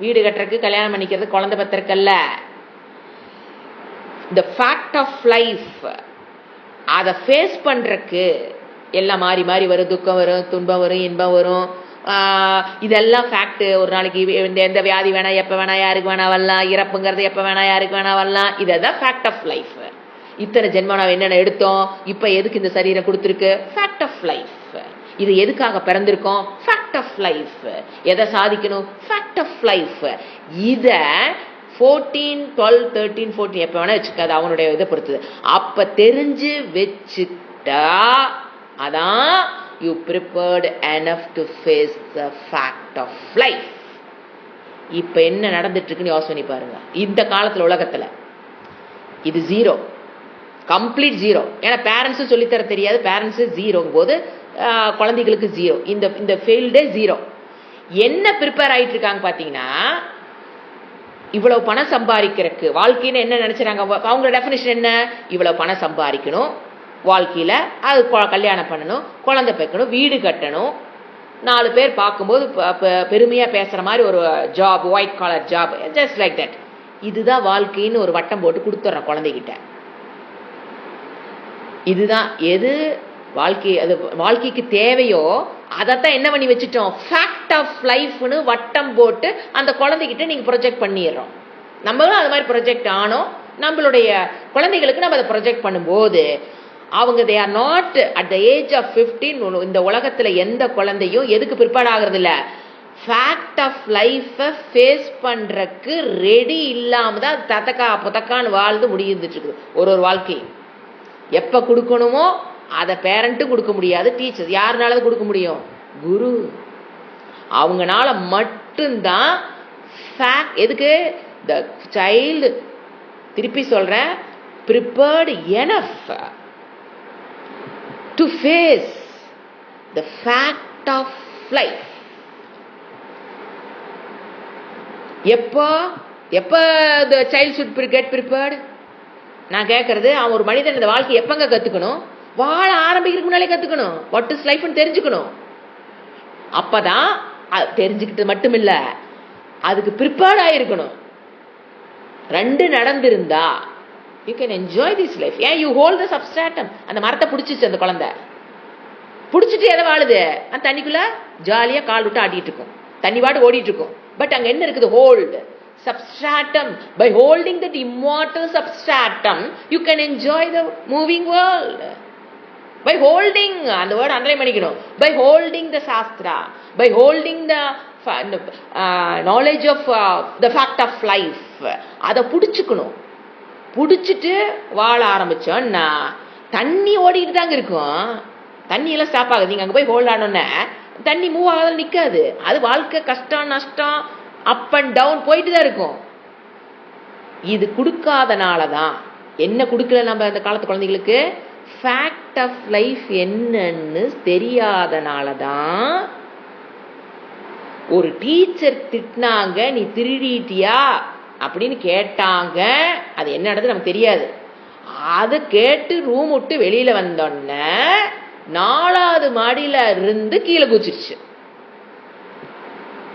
வீடு கட்டுறதுக்கு, கல்யாணம் பண்ணிக்கிறது, குழந்தை பத்திரக்கல்ல. the fact of life அதை ஃபேஸ் பண்றதுக்கு எல்லாம் மாறி மாறி வரும், துக்கம் வரும், துன்பம் வரும், இன்பம் வரும். இதெல்லாம் ஃபேக்ட். ஒரு நாளைக்கு எந்த வியாதி வேணா எப்ப வேணா யாருக்கு வேணா வரலாம், இறப்புங்கிறது எப்ப வேணா யாருக்கு வேணா வரலாம். இதெல்லாம் ஃபேக்ட் ஆஃப் லைஃப். இத்தனை ஜென்மம் நான் என்னென்ன எடுத்தோம், இப்ப எதுக்கு இந்த சரீரம் கொடுத்துருக்கு, ஃபேக்ட் ஆஃப் லைஃப். இது எதுக்காக பிறந்திருக்கோம், ஃபேக்ட் ஆஃப் லைஃப். எதை சாதிக்கணும், ஃபேக்ட் ஆஃப் லைஃப். இத 14, 12, 13, 14 எப்ப வேணா வச்சுக்காது, அவனுடைய இதை பொறுத்தது. அப்ப தெரிஞ்சு வச்சுட்டா அதான் you prepared enough to face the fact of life. இப்ப என்ன நடந்துட்டு இருக்குன்னு யோசனை பண்ணி பாருங்க. இந்த காலத்துல உலகத்துல இது 0, கம்ப்ளீட் 0. ஏன்னா பேரண்ட்ஸும் சொல்லித்தர தெரியாது, பேரண்ட்ஸ் 0ங்கும் போது குழந்தைகளுக்கு 0. இந்த ஃபீல்டே 0. என்ன ப்ரிப்பேர் ஆயிட்டு இருக்காங்க பாத்தீங்கன்னா, இவ்வளவு பணம் சம்பாதிக்கிறதுக்கு வாழ்க்கைன்னு என்ன நினைச்சாங்க, அவங்க டெஃபினிஷன் என்ன, இவ்வளவு பணம் சம்பாதிக்கணும், வாழ்க்கையில அது கல்யாணம் பண்ணணும், குழந்தை பெக்கணும், வீடு கட்டணும், 4 பேர் பார்க்கும்போது பெருமையா பேசுற மாதிரி ஒரு job, white collar job, just like that. இதுதான் வாழ்க்கைன்னு ஒரு வட்டம் போட்டு கொடுத்துட்றோம் குழந்தைகிட்ட. இதுதான் எது வாழ்க்கை, அது வாழ்க்கைக்கு தேவையோ அதைத்தான் என்ன பண்ணி வச்சுட்டோம், ஃபேக்ட் ஆஃப் லைஃப்னு வட்டம் போட்டு அந்த குழந்தைகிட்ட நீங்க ப்ரொஜெக்ட் பண்ணிடுறோம். நம்மளும் அது மாதிரி ப்ரொஜெக்ட் ஆனோம். நம்மளுடைய குழந்தைகளுக்கு நம்ம அதை ப்ரொஜெக்ட் பண்ணும்போது அவங்க they are not at the age of 15. இந்த உலகத்துல எந்த குழந்தையும் எதுக்கு ப்ரிப்பேர்ட் ஆகுறது இல்ல, ஃபேக்ட் ஆஃப் லைஃப ஃபேஸ் பண்றதுக்கு ரெடி இல்லாம தான் தத்தக்கா புத்தக்கான்னு வாழ்ந்து முடிந்துட்டு இருக்குது. ஒரு வாழ்க்கை எப்ப கொடுக்கணுமோ அதை பேரண்ட்டும் கொடுக்க முடியாது, டீச்சர் யாருனால கொடுக்க முடியும், குரு. அவங்கனால மட்டும்தான் எதுக்கு த சைல்டு, திருப்பி சொல்றேன், prepared enough to face the fact of life. எப்போ the child should get prepared? நான் கேட்கறது, அவன் ஒரு மனிதன் இந்த வாழ்க்கை எப்பங்க கத்துக்கணும், வாழ ஆரம்பிக்கிறதுக்கு முன்னாலே கத்துக்கணும். வாட் இஸ் லைஃப்னு தெரிஞ்சுக்கணும். அப்பதான் தெரிஞ்சுக்கிட்டு மட்டும் இல்ல, அதுக்கு ப்ரிப்பேர்ட் ஆயிருக்கணும். 2 நடந்திருந்தா you can enjoy this life. ஏன் யூ ஹோல்ட் த சப்ஸ்ட்ராட்டம். அந்த மரத்தை பிடிச்சிச்சு அந்த குழந்தை, பிடிச்சிட்டு எதை வாழுது, அந்த தண்ணிக்குள்ள ஜாலியா கால் விட்டு ஆடிட்டு இருக்கும், தண்ணி பாட்டு ஓடிட்டு இருக்கும். பட் அங்க என்ன இருக்குது, hold substratum. By holding that immortal substratum you can enjoy the moving world. By holding, and the word underline பண்ணிக்கணும், by holding the shastra, by holding the knowledge of the fact of life, அதை புடிச்சுக்கணும். புடிச்சிட்டு வாழ ஆரம்பிச்சோம்னா தண்ணி ஓடிட்டு தாங்க இருக்கும், தண்ணியெல்லாம் ஸ்டாப் ஆகுது. நீங்கள் அங்கே போய் ஹோல்ட் ஆனோன்னே தண்ணி மூவ் ஆகாத நிற்காது. அது வாழ்க்கை கஷ்டம் நஷ்டம் அப் அண்ட் டவுன் போயிட்டு தான் இருக்கும். இது கொடுக்காதனால தான் என்ன கொடுக்கல நம்ம அந்த காலத்து குழந்தைகளுக்கு ஃபேக்ட் ஆஃப் லைஃப் என்னன்னு தெரியாதனால தான் ஒரு டீச்சர் திட்டினாங்க நீ திருடிட்டியா அப்படின்னு கேட்டாங்க. அது என்ன நடந்தது நமக்கு தெரியாது. அதை கேட்டு ரூம் விட்டு வெளியில வந்தோடனே 4வது மாடியில இருந்து கீழே குதிச்சிருச்சு.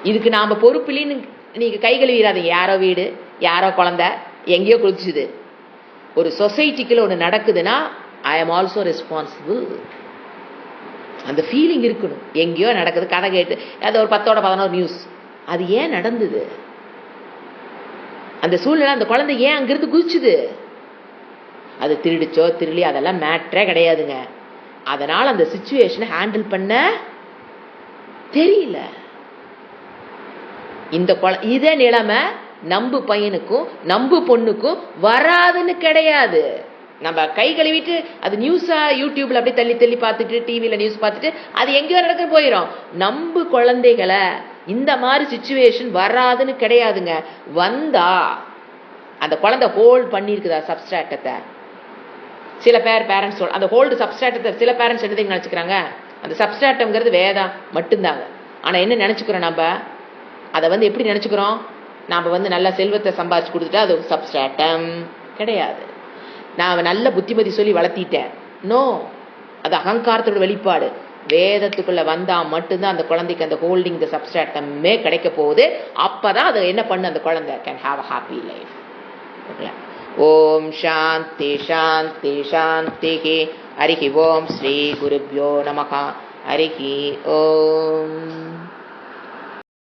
இதுக்கு நாம பொறுப்பில்லைன்னு நீங்க கை கழுவிடாதீங்க. யாரோ வீடு யாரோ குழந்தை எங்கேயோ குதிச்சுது. ஒரு சொசைட்டிக்குள்ள ஒன்று நடக்குதுன்னா ஐ எம் ஆல்சோ ரெஸ்பான்சிபிள். அந்த ஃபீலிங் இருக்கணும். எங்கேயோ நடக்குது கதை கேட்டு அது ஒரு 10ஓட 11 நியூஸ். அது ஏன் நடந்தது? அந்த சூழ்நிலை அந்த குழந்தை ஏன் அங்கிருந்து குதிச்சுது? அது திருடிச்சோ திருளி அதெல்லாம் மேட்ரே கிடையாதுங்க. அதனால அந்த சிச்சுவேஷனை ஹேண்டில் பண்ண தெரியல. இந்த இதே நிலைமை நம்பு பையனுக்கும் நம்பு பொண்ணுக்கும் வராதுன்னு கிடையாது. நம்ம கை கழுவிட்டு அது நியூஸா யூடியூப்ல அப்படியே தள்ளி தள்ளி பார்த்துட்டு டிவியில நியூஸ் பார்த்துட்டு அது எங்கேயோ நடக்க போயிடும். நம்பு குழந்தைகளை இந்த மாதிரி சிச்சுவேஷன் வராதுன்னு கிடையாதுங்க. வந்தா அந்த குழந்தை ஹோல்ட் பண்ணிருக்குதா சப்ஸ்ட்ராட்டத்தை. சில பேரண்ட்ஸ் அந்த ஹோல்டு சப்ஸ்ட்ராட்டத்தை சில பேரண்ட்ஸ் என்ன நினைச்சுக்கிறாங்க, அந்த சப்ஸ்ட்ராட்டம்ங்கிறது வேதம் மட்டும்தாங்க. ஆனா என்ன நினைச்சுக்கிறோம் நம்ம, அதை எப்படி நினைச்சுக்கிறோம், நாம நல்ல செல்வத்தை சம்பாதிச்சு கொடுத்துட்டா அது சப்ஸ்ட்ராட்டம் கிடையாது. நான் நல்ல புத்திமதி சொல்லி வளர்த்திட்டேன், நோ, அது அகங்காரத்தோட வெளிப்பாடு. வேதத்துக்குள்ள வந்தா மட்டும்தான் அந்த குழந்தைக்கு அந்த ஹோல்டிங் த சப்ஸ்ட்ராட்டமே கிடைக்க போகுது. அப்பதான் அதை என்ன பண்ணு அந்த குழந்தை can have a happy life. ஓம் சாந்தி சாந்தி சாந்தி. ஹரிஹி ஓம் ஸ்ரீ குருப்யோ நமஹ. ஹரிஹி ஓம்.